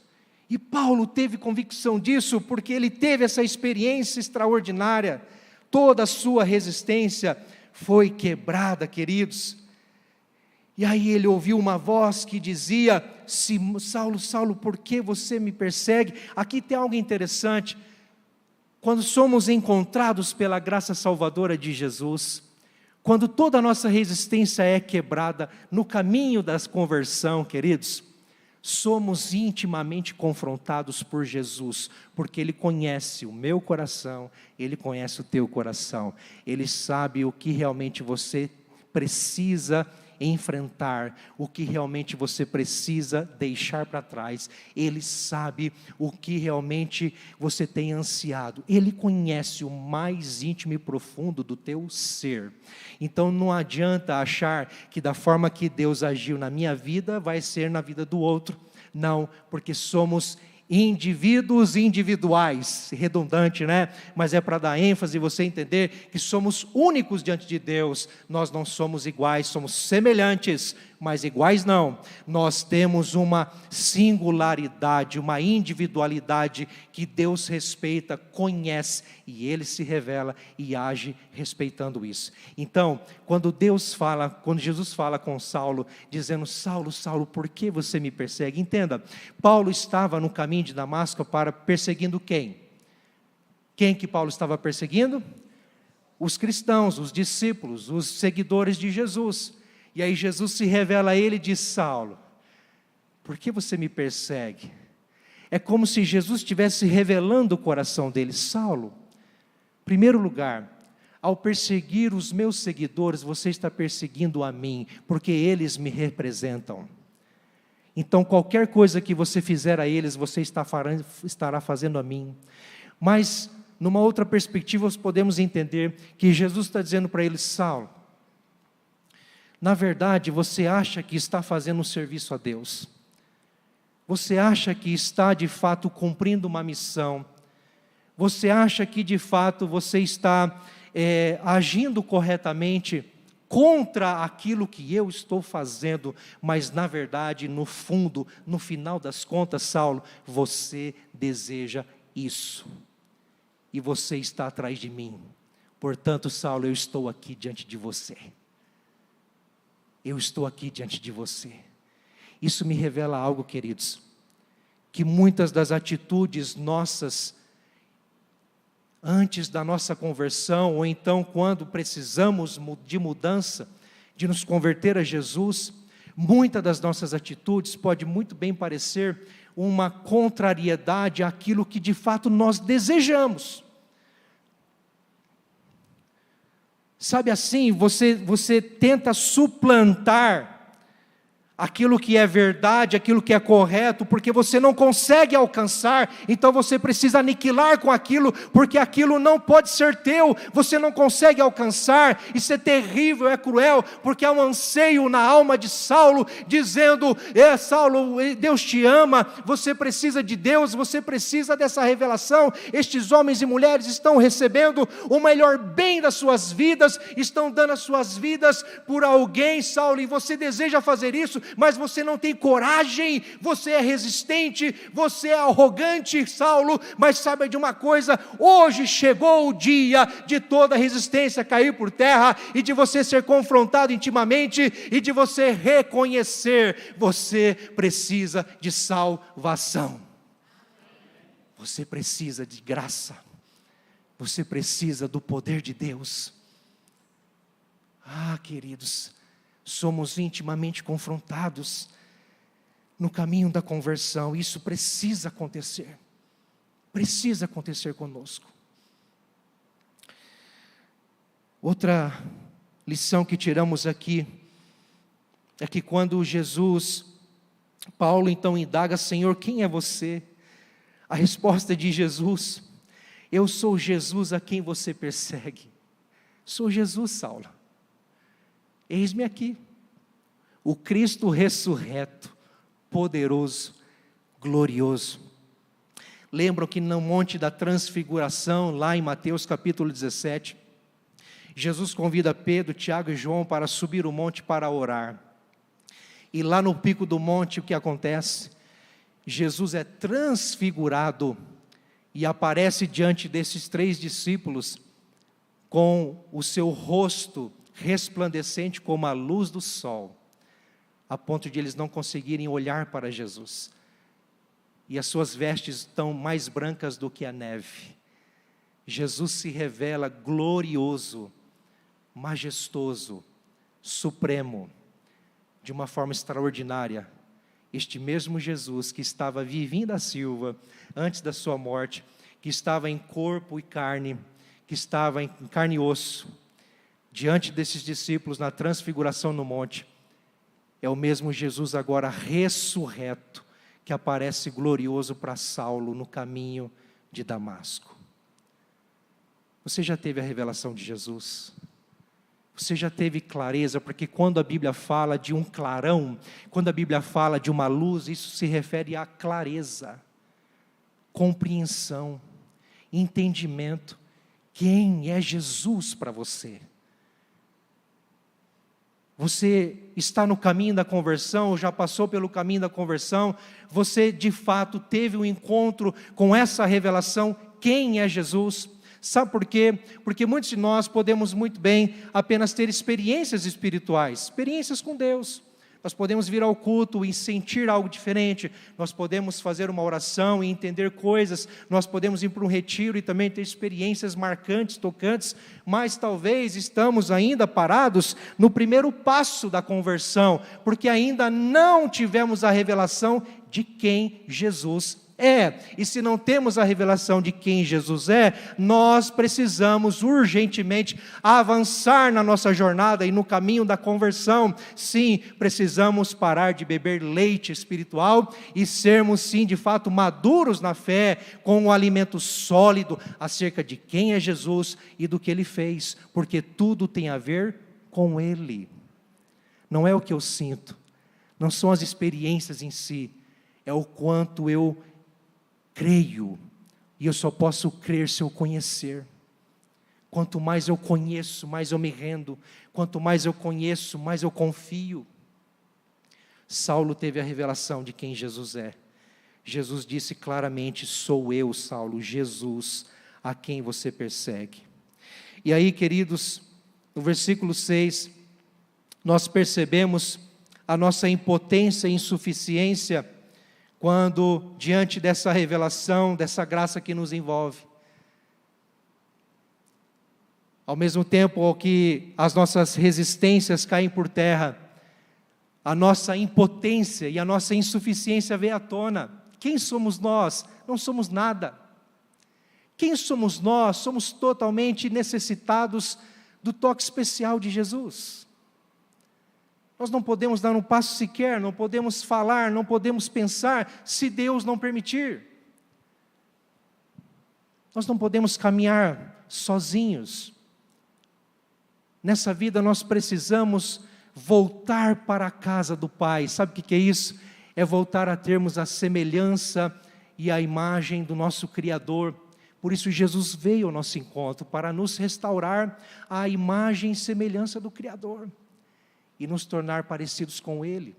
E Paulo teve convicção disso, porque ele teve essa experiência extraordinária, toda a sua resistência foi quebrada, queridos. E aí ele ouviu uma voz que dizia: Saulo, Saulo, por que você me persegue? Aqui tem algo interessante. Quando somos encontrados pela graça salvadora de Jesus, quando toda a nossa resistência é quebrada no caminho da conversão, queridos, somos intimamente confrontados por Jesus, porque Ele conhece o meu coração, Ele conhece o teu coração, Ele sabe o que realmente você precisa enfrentar, o que realmente você precisa deixar para trás. Ele sabe o que realmente você tem ansiado. Ele conhece o mais íntimo e profundo do teu ser. Então não adianta achar que da forma que Deus agiu na minha vida, vai ser na vida do outro. Não, porque somos indivíduos individuais, redundante, né? Mas é para dar ênfase e você entender que somos únicos diante de Deus. Nós não somos iguais, somos semelhantes, mas iguais não. Nós temos uma singularidade, uma individualidade que Deus respeita, conhece, e Ele se revela e age respeitando isso. Então, quando Jesus fala com Saulo, dizendo: Saulo, Saulo, por que você me persegue? Entenda, Paulo estava no caminho de Damasco perseguindo quem? Quem que Paulo estava perseguindo? Os cristãos, os discípulos, os seguidores de Jesus. E aí Jesus se revela a ele e diz: Saulo, por que você me persegue? É como se Jesus estivesse revelando o coração dele. Saulo, em primeiro lugar, ao perseguir os meus seguidores, você está perseguindo a mim, porque eles me representam. Então qualquer coisa que você fizer a eles, você estará fazendo a mim. Mas numa outra perspectiva, nós podemos entender que Jesus está dizendo para ele: Saulo, na verdade, você acha que está fazendo um serviço a Deus. Você acha que está de fato cumprindo uma missão. Você acha que de fato você está agindo corretamente contra aquilo que eu estou fazendo. Mas na verdade, no fundo, no final das contas, Saulo, você deseja isso. E você está atrás de mim. Portanto, Saulo, eu estou aqui diante de você. Eu estou aqui diante de você. Isso me revela algo, queridos, que muitas das atitudes nossas, antes da nossa conversão, ou então quando precisamos de mudança, de nos converter a Jesus, muitas das nossas atitudes pode muito bem parecer uma contrariedade àquilo que de fato nós desejamos. Sabe assim, você tenta suplantar aquilo que é verdade, aquilo que é correto, porque você não consegue alcançar, então você precisa aniquilar com aquilo, porque aquilo não pode ser teu, você não consegue alcançar. Isso é terrível, é cruel, porque há um anseio na alma de Saulo, dizendo: Saulo, Deus te ama, você precisa de Deus, você precisa dessa revelação. Estes homens e mulheres estão recebendo o melhor bem das suas vidas, estão dando as suas vidas por alguém, Saulo, e você deseja fazer isso, mas você não tem coragem, você é resistente, você é arrogante, Saulo. Mas saiba de uma coisa: hoje chegou o dia de toda resistência cair por terra, e de você ser confrontado intimamente, e de você reconhecer: você precisa de salvação, você precisa de graça, você precisa do poder de Deus. Queridos, somos intimamente confrontados no caminho da conversão. Isso precisa acontecer conosco. Outra lição que tiramos aqui é que quando Paulo então indaga: Senhor, quem é você? A resposta de Jesus: eu sou Jesus a quem você persegue. Sou Jesus, Saulo. Eis-me aqui, o Cristo ressurreto, poderoso, glorioso. Lembram que no Monte da Transfiguração, lá em Mateus capítulo 17, Jesus convida Pedro, Tiago e João para subir o monte para orar. E lá no pico do monte, o que acontece? Jesus é transfigurado e aparece diante desses 3 discípulos com o seu rosto resplandecente como a luz do sol, a ponto de eles não conseguirem olhar para Jesus. E as suas vestes estão mais brancas do que a neve. Jesus se revela glorioso, majestoso, supremo, de uma forma extraordinária. Este mesmo Jesus que estava vivinho da silva, antes da sua morte, que estava em corpo e carne, que estava em carne e osso, diante desses discípulos na transfiguração no monte, é o mesmo Jesus agora ressurreto, que aparece glorioso para Saulo no caminho de Damasco. Você já teve a revelação de Jesus? Você já teve clareza? Porque quando a Bíblia fala de um clarão, quando a Bíblia fala de uma luz, isso se refere à clareza, compreensão, entendimento. Quem é Jesus para você? Você está no caminho da conversão, já passou pelo caminho da conversão, você de fato teve um encontro com essa revelação: quem é Jesus? Sabe por quê? Porque muitos de nós podemos muito bem apenas ter experiências espirituais, experiências com Deus. Nós podemos vir ao culto e sentir algo diferente, nós podemos fazer uma oração e entender coisas, nós podemos ir para um retiro e também ter experiências marcantes, tocantes, mas talvez estamos ainda parados no primeiro passo da conversão, porque ainda não tivemos a revelação de quem Jesus é. E se não temos a revelação de quem Jesus é, nós precisamos urgentemente avançar na nossa jornada e no caminho da conversão. Sim, precisamos parar de beber leite espiritual e sermos sim de fato maduros na fé, com um alimento sólido acerca de quem é Jesus e do que Ele fez, porque tudo tem a ver com Ele. Não é o que eu sinto, não são as experiências em si, é o quanto eu creio, e eu só posso crer se eu conhecer. Quanto mais eu conheço, mais eu me rendo. Quanto mais eu conheço, mais eu confio. Saulo teve a revelação de quem Jesus é. Jesus disse claramente: sou eu, Saulo, Jesus, a quem você persegue. E aí, queridos, no versículo 6, nós percebemos a nossa impotência e insuficiência, quando diante dessa revelação, dessa graça que nos envolve. Ao mesmo tempo que as nossas resistências caem por terra, a nossa impotência e a nossa insuficiência vem à tona. Quem somos nós? Não somos nada. Quem somos nós? Somos totalmente necessitados do toque especial de Jesus. Nós não podemos dar um passo sequer, não podemos falar, não podemos pensar, se Deus não permitir. Nós não podemos caminhar sozinhos. Nessa vida nós precisamos voltar para a casa do Pai. Sabe o que é isso? É voltar a termos a semelhança e a imagem do nosso Criador. Por isso Jesus veio ao nosso encontro, para nos restaurar a imagem e semelhança do Criador e nos tornar parecidos com Ele.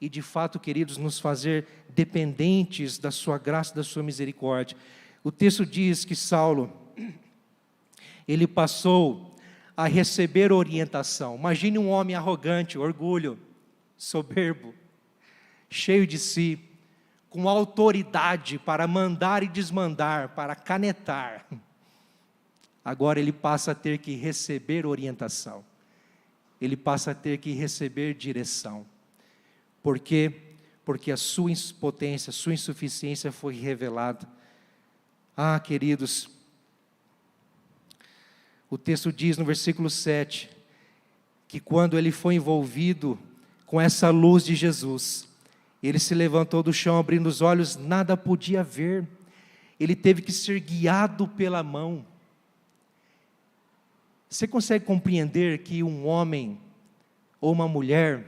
E de fato, queridos, nos fazer dependentes da sua graça, da sua misericórdia. O texto diz que Saulo, ele passou a receber orientação. Imagine um homem arrogante, orgulho, soberbo, cheio de si, com autoridade para mandar e desmandar, para canetar. Agora ele passa a ter que receber orientação. Ele passa a ter que receber direção. Por quê? Porque a sua impotência, a sua insuficiência foi revelada. Ah, queridos, o texto diz no versículo 7, que quando ele foi envolvido com essa luz de Jesus, ele se levantou do chão, abrindo os olhos, nada podia ver. Ele teve que ser guiado pela mão. Você consegue compreender que um homem ou uma mulher,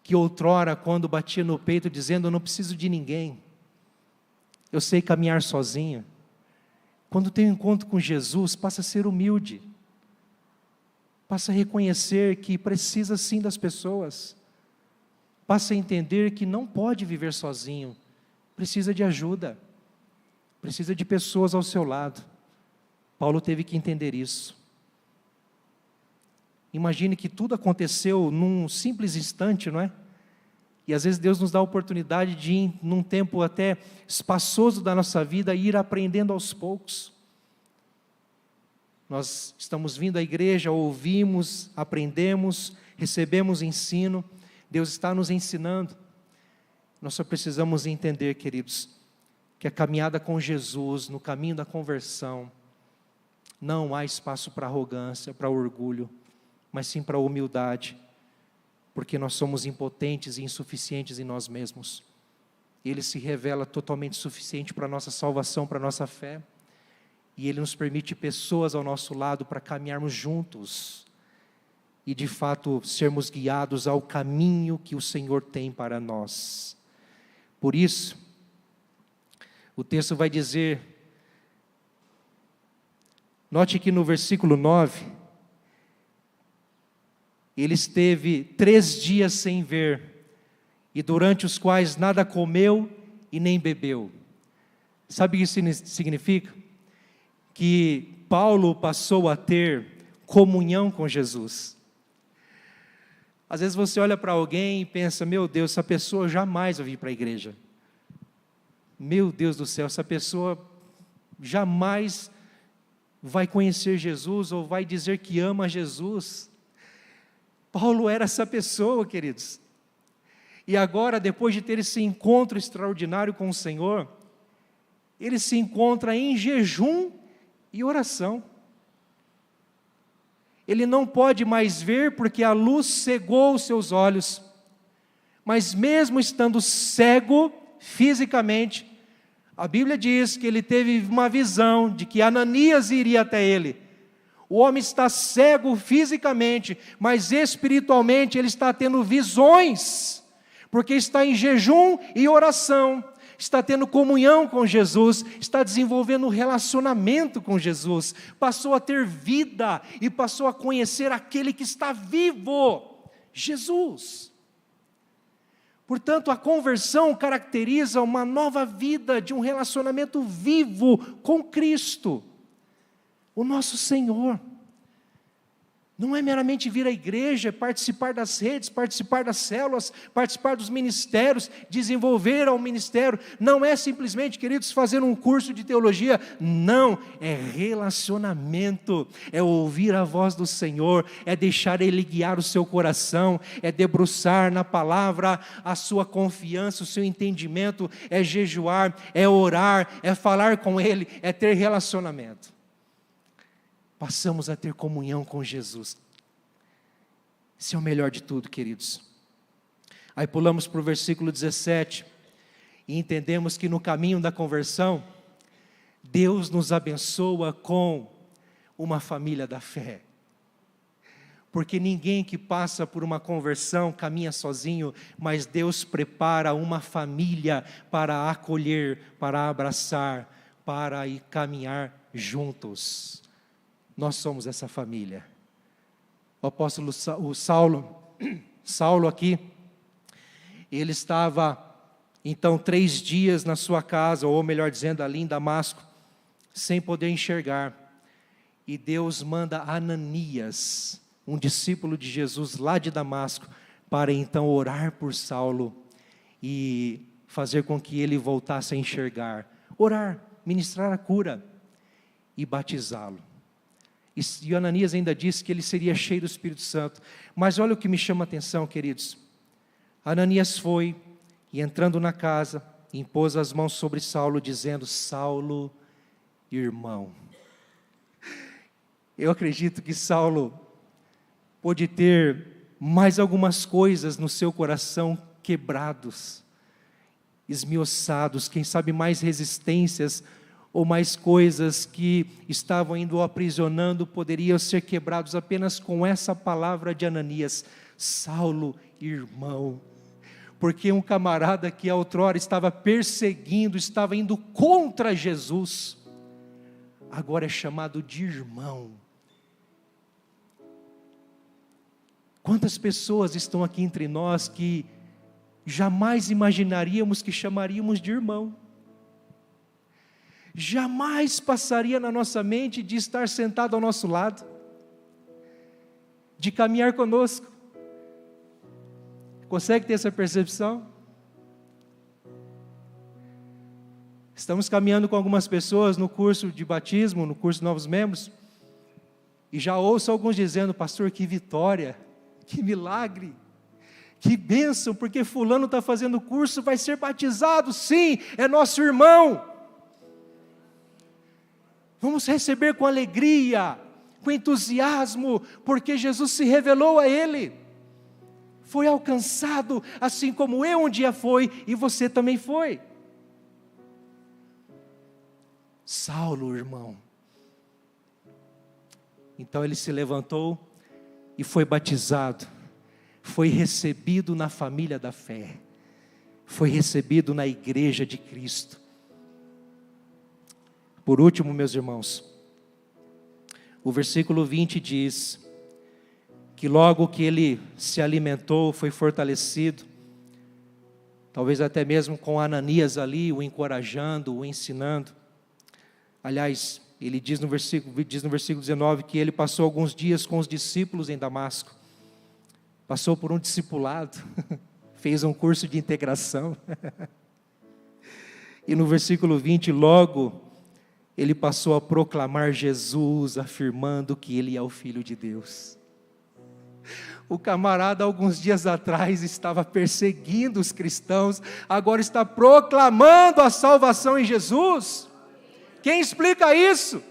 que outrora, quando batia no peito dizendo, eu não preciso de ninguém, eu sei caminhar sozinho, quando tem um encontro com Jesus, passa a ser humilde, passa a reconhecer que precisa sim das pessoas, passa a entender que não pode viver sozinho, precisa de ajuda, precisa de pessoas ao seu lado. Paulo teve que entender isso. Imagine que tudo aconteceu num simples instante, não é? E às vezes Deus nos dá a oportunidade de, num tempo até espaçoso da nossa vida, ir aprendendo aos poucos. Nós estamos vindo à igreja, ouvimos, aprendemos, recebemos ensino, Deus está nos ensinando. Nós só precisamos entender, queridos, que a caminhada com Jesus, no caminho da conversão, não há espaço para arrogância, para orgulho, mas sim para humildade, porque nós somos impotentes e insuficientes em nós mesmos. Ele se revela totalmente suficiente para a nossa salvação, para a nossa fé, e Ele nos permite pessoas ao nosso lado para caminharmos juntos, e de fato sermos guiados ao caminho que o Senhor tem para nós. Por isso, o texto vai dizer, note que no versículo 9, ele esteve 3 dias sem ver, e durante os quais nada comeu e nem bebeu. Sabe o que isso significa? Que Paulo passou a ter comunhão com Jesus. Às vezes você olha para alguém e pensa, meu Deus, essa pessoa jamais vai vir para a igreja. Meu Deus do céu, essa pessoa jamais vai conhecer Jesus ou vai dizer que ama Jesus. Paulo era essa pessoa, queridos. E agora, depois de ter esse encontro extraordinário com o Senhor, ele se encontra em jejum e oração. Ele não pode mais ver porque a luz cegou os seus olhos. Mas mesmo estando cego fisicamente, a Bíblia diz que ele teve uma visão de que Ananias iria até ele. O homem está cego fisicamente, mas espiritualmente ele está tendo visões, porque está em jejum e oração, está tendo comunhão com Jesus, está desenvolvendo um relacionamento com Jesus, passou a ter vida e passou a conhecer aquele que está vivo, Jesus. Portanto, a conversão caracteriza uma nova vida de um relacionamento vivo com Cristo, o nosso Senhor. Não é meramente vir à igreja, participar das redes, participar das células, participar dos ministérios, desenvolver ao ministério. Não é simplesmente, queridos, fazer um curso de teologia. Não, é relacionamento, é ouvir a voz do Senhor, é deixar Ele guiar o seu coração, é debruçar na palavra a sua confiança, o seu entendimento, é jejuar, é orar, é falar com Ele, é ter relacionamento. passamos a ter comunhão com Jesus. Isso é o melhor de tudo, queridos. Aí pulamos para o versículo 17, e entendemos que no caminho da conversão, Deus nos abençoa com uma família da fé. Porque ninguém que passa por uma conversão caminha sozinho, mas Deus prepara uma família para acolher, para abraçar, para ir caminhar juntos. Nós somos essa família. O apóstolo Saulo aqui, ele estava então 3 dias na sua casa, ou melhor dizendo, ali em Damasco, sem poder enxergar. E Deus manda Ananias, um discípulo de Jesus lá de Damasco, para então orar por Saulo e fazer com que ele voltasse a enxergar. Orar, ministrar a cura e batizá-lo. E Ananias ainda disse que ele seria cheio do Espírito Santo. Mas olha o que me chama a atenção, queridos. Ananias foi e entrando na casa, impôs as mãos sobre Saulo, dizendo: Saulo, irmão. Eu acredito que Saulo pôde ter mais algumas coisas no seu coração quebrados, esmiuçados, quem sabe mais resistências ou mais coisas que estavam indo o aprisionando, poderiam ser quebrados apenas com essa palavra de Ananias: Saulo, irmão. Porque um camarada que outrora estava perseguindo, estava indo contra Jesus, agora é chamado de irmão. Quantas pessoas estão aqui entre nós que jamais imaginaríamos que chamaríamos de irmão? Jamais passaria na nossa mente de estar sentado ao nosso lado, de caminhar conosco. Consegue ter essa percepção? Estamos caminhando com algumas pessoas no curso de batismo, no curso de novos membros, e já ouço alguns dizendo: pastor, que vitória, que milagre, que bênção, porque fulano está fazendo o curso, vai ser batizado. Sim, é nosso irmão. Vamos receber com alegria, com entusiasmo, porque Jesus se revelou a ele. Foi alcançado, assim como eu um dia fui, e você também foi. Saulo, irmão. Então ele se levantou e foi batizado, foi recebido na família da fé, foi recebido na igreja de Cristo. Por último, meus irmãos, o versículo 20 diz que logo que ele se alimentou, foi fortalecido, talvez até mesmo com Ananias ali, o encorajando, o ensinando. Aliás, ele diz no versículo 19 que ele passou alguns dias com os discípulos em Damasco, passou por um discipulado, fez um curso de integração, e no versículo 20, logo, ele passou a proclamar Jesus, afirmando que ele é o Filho de Deus. O camarada, alguns dias atrás, estava perseguindo os cristãos, agora está proclamando a salvação em Jesus. Quem explica isso?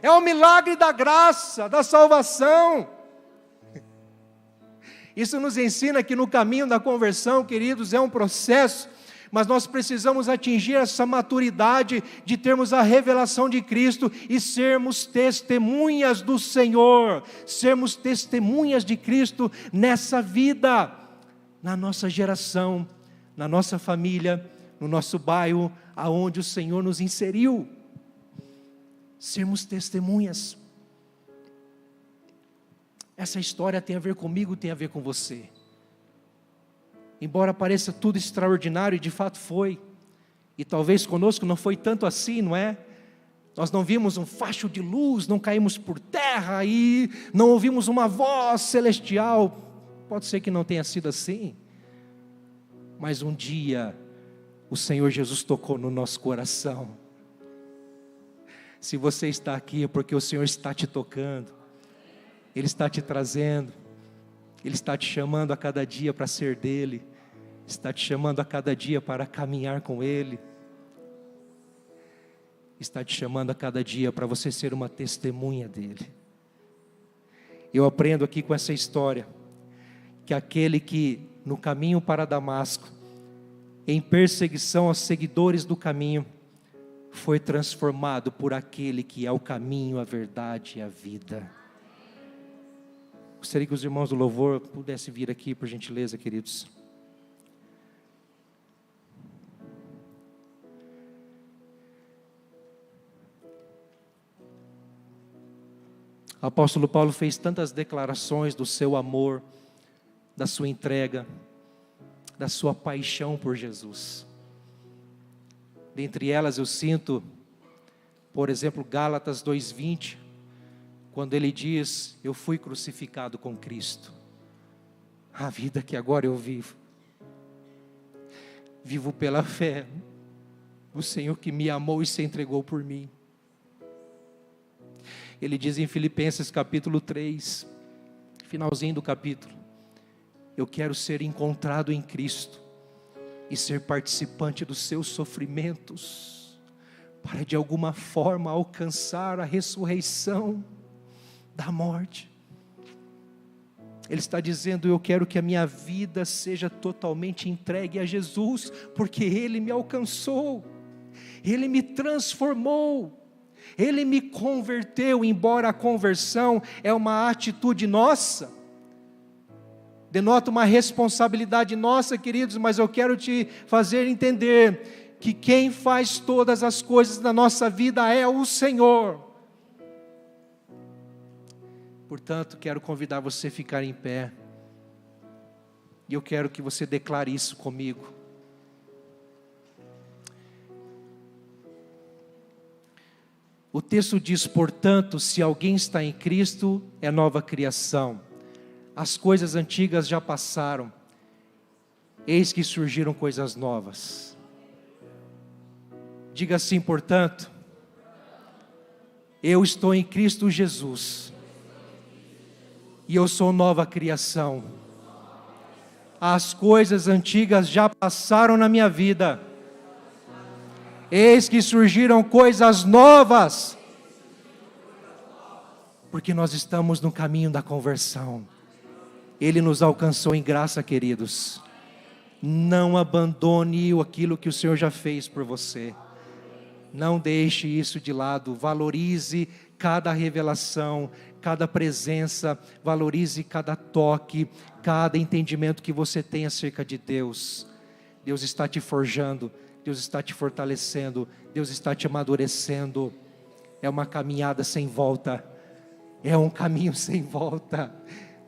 É o milagre da graça, da salvação. Isso nos ensina que no caminho da conversão, queridos, é um processo, mas nós precisamos atingir essa maturidade de termos a revelação de Cristo e sermos testemunhas do Senhor, sermos testemunhas de Cristo nessa vida, na nossa geração, na nossa família, no nosso bairro, aonde o Senhor nos inseriu. Sermos testemunhas. Essa história tem a ver comigo, tem a ver com você. Embora pareça tudo extraordinário, e de fato foi, e talvez conosco não foi tanto assim, não é? Nós não vimos um facho de luz, não caímos por terra, e não ouvimos uma voz celestial. Pode ser que não tenha sido assim, mas um dia o Senhor Jesus tocou no nosso coração. Se você está aqui é porque o Senhor está te tocando, Ele está te trazendo, Ele está te chamando a cada dia para ser dEle, está te chamando a cada dia para caminhar com Ele. está te chamando a cada dia para você ser uma testemunha dele. Eu aprendo aqui com essa história, que aquele que no caminho para Damasco, em perseguição aos seguidores do caminho, foi transformado por aquele que é o caminho, a verdade e a vida. Gostaria que os irmãos do louvor pudessem vir aqui, por gentileza, queridos. O apóstolo Paulo fez tantas declarações do seu amor, da sua entrega, da sua paixão por Jesus. Dentre elas eu sinto, por exemplo, Gálatas 2:20, quando ele diz: eu fui crucificado com Cristo. A vida que agora eu vivo pela fé no Senhor que me amou e se entregou por mim. Ele diz em Filipenses capítulo 3, finalzinho do capítulo: eu quero ser encontrado em Cristo e ser participante dos seus sofrimentos, para de alguma forma alcançar a ressurreição da morte. Ele está dizendo: eu quero que a minha vida seja totalmente entregue a Jesus, porque Ele me alcançou, Ele me transformou, Ele me converteu. Embora a conversão é uma atitude nossa, denota uma responsabilidade nossa, queridos, mas eu quero te fazer entender que quem faz todas as coisas na nossa vida é o Senhor. Portanto, quero convidar você a ficar em pé, e eu quero que você declare isso comigo. O texto diz: portanto, se alguém está em Cristo, é nova criação. As coisas antigas já passaram, eis que surgiram coisas novas. Diga assim: portanto, eu estou em Cristo Jesus, e eu sou nova criação. As coisas antigas já passaram na minha vida, eis que surgiram coisas novas, porque nós estamos no caminho da conversão. Ele nos alcançou em graça, queridos. Não abandone aquilo que o Senhor já fez por você. Não deixe isso de lado. Valorize cada revelação, cada presença. Valorize cada toque, cada entendimento que você tem acerca de Deus. Deus está te forjando, Deus está te fortalecendo, Deus está te amadurecendo. É uma caminhada sem volta, é um caminho sem volta.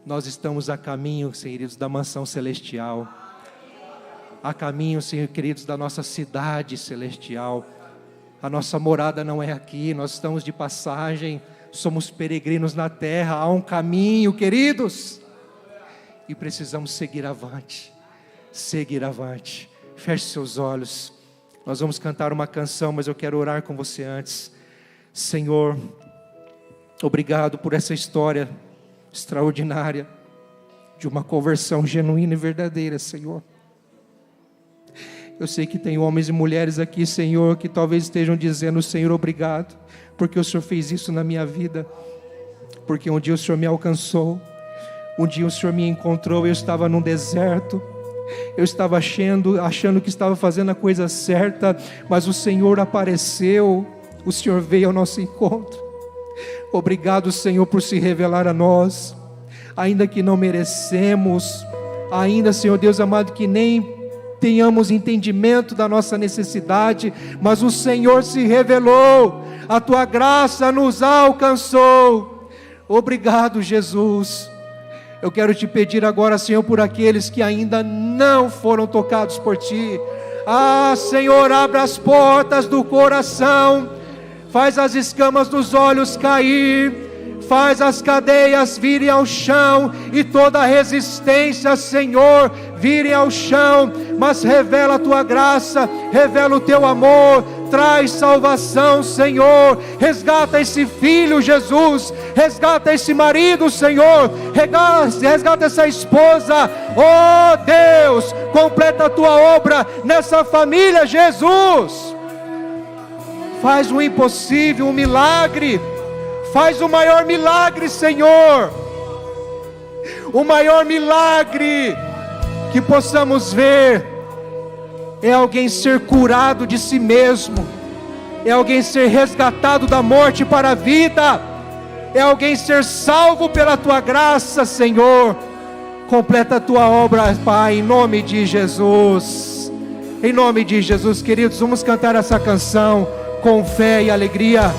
Nós estamos a caminho, queridos, da mansão celestial, a caminho, Senhor, queridos, da nossa cidade celestial. A nossa morada não é aqui, nós estamos de passagem, somos peregrinos na terra. Há um caminho, queridos, e precisamos seguir avante, seguir avante. Feche seus olhos, nós vamos cantar uma canção, mas eu quero orar com você antes. Senhor, obrigado por essa história extraordinária de uma conversão genuína e verdadeira, Senhor. Eu sei que tem homens e mulheres aqui, Senhor, que talvez estejam dizendo: Senhor, obrigado, porque o Senhor fez isso na minha vida, porque um dia o Senhor me alcançou, um dia o Senhor me encontrou. Eu estava num deserto, eu estava achando que estava fazendo a coisa certa, mas o Senhor apareceu, o Senhor veio ao nosso encontro. Obrigado, Senhor, por se revelar a nós, ainda que não merecemos, ainda, Senhor Deus amado, que nem tenhamos entendimento da nossa necessidade, mas o Senhor se revelou, a Tua graça nos alcançou. Obrigado, Jesus. Eu quero te pedir agora, Senhor, por aqueles que ainda não foram tocados por Ti. Senhor, abra as portas do coração, faz as escamas dos olhos cair, faz as cadeias virem ao chão e toda a resistência, Senhor, virem ao chão. Mas revela a Tua graça, revela o Teu amor, traz salvação, Senhor. Resgata esse filho, Jesus, resgata esse marido, Senhor, resgata essa esposa. Oh Deus, completa a Tua obra nessa família, Jesus. Faz o impossível, um milagre. Faz o maior milagre, Senhor. O maior milagre que possamos ver é alguém ser curado de si mesmo, é alguém ser resgatado da morte para a vida, é alguém ser salvo pela Tua graça, Senhor. Completa a Tua obra, Pai, em nome de Jesus. Em nome de Jesus, queridos, vamos cantar essa canção com fé e alegria.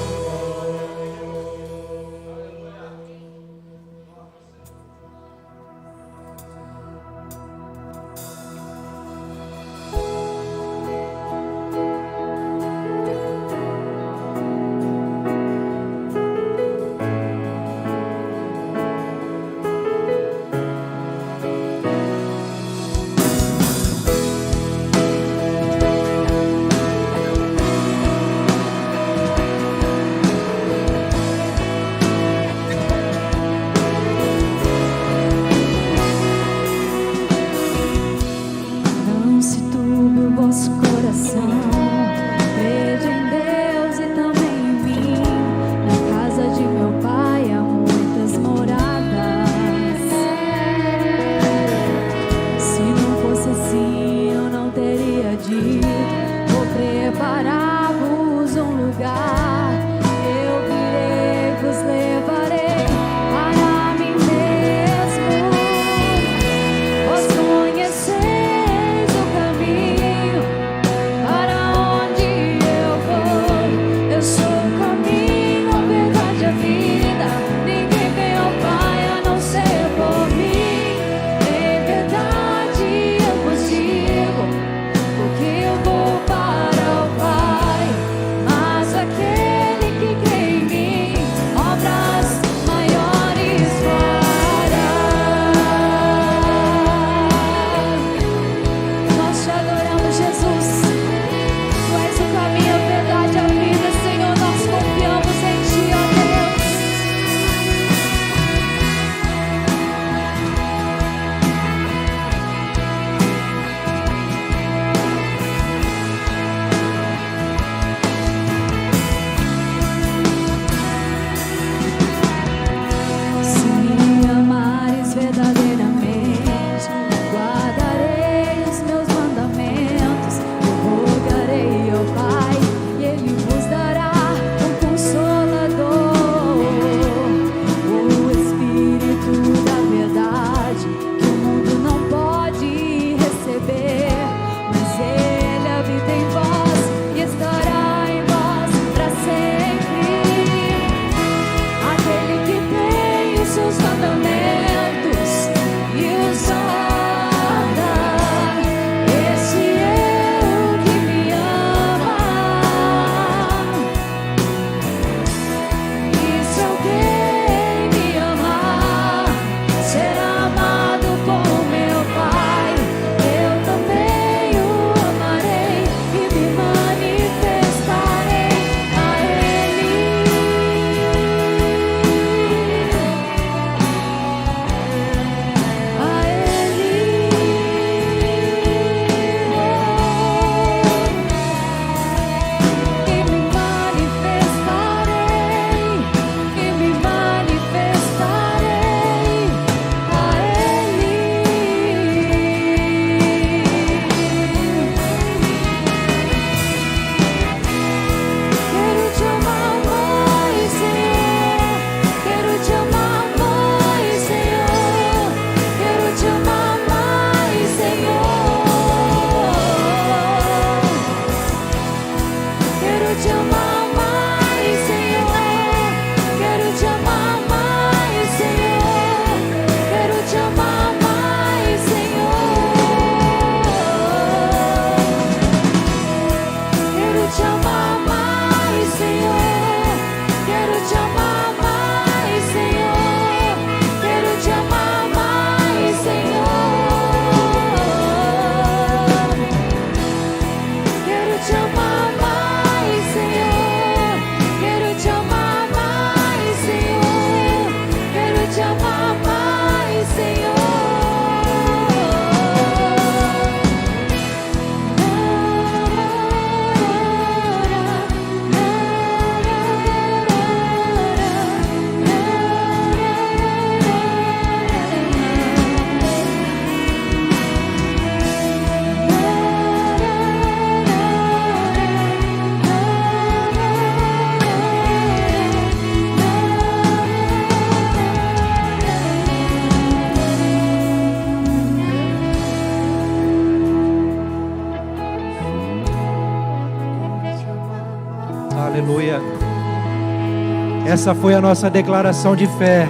Essa foi a nossa declaração de fé.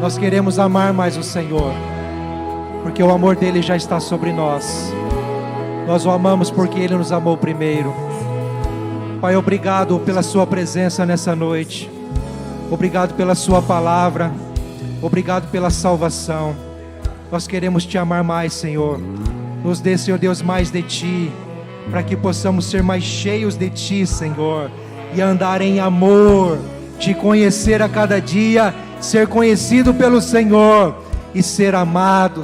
Nós queremos amar mais o Senhor, porque o amor dele já está sobre nós. Nós o amamos porque ele nos amou primeiro. Pai, obrigado pela sua presença nessa noite. Obrigado pela sua palavra. Obrigado pela salvação. Nós queremos te amar mais, Senhor. Nos dê, Senhor Deus, mais de ti, para que possamos ser mais cheios de ti, Senhor, e andar em amor, te conhecer a cada dia, ser conhecido pelo Senhor e ser amado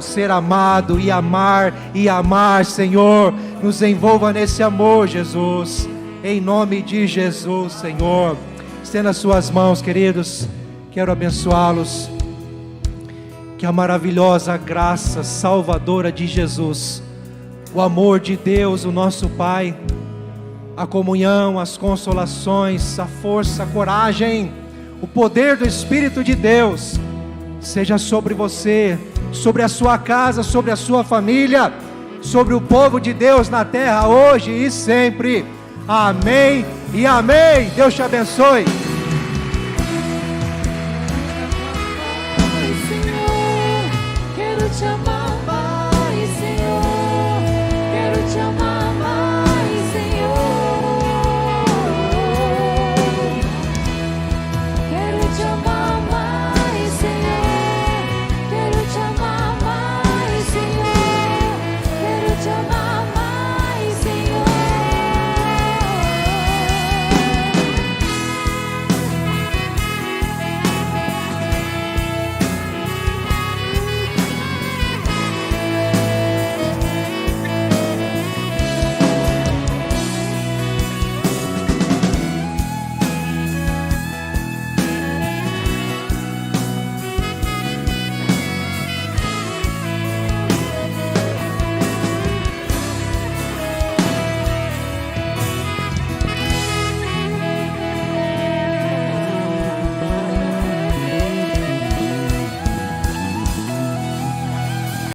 e amar, Senhor. Nos envolva nesse amor, Jesus, em nome de Jesus, Senhor. Estenda as suas mãos, queridos. Quero abençoá-los. Que a maravilhosa graça salvadora de Jesus, o amor de Deus, o nosso Pai, a comunhão, as consolações, a força, a coragem, o poder do Espírito de Deus seja sobre você, sobre a sua casa, sobre a sua família, sobre o povo de Deus na terra hoje e sempre. Amém e amém. Deus te abençoe. Quero te amar mais, Senhor. Quero te amar.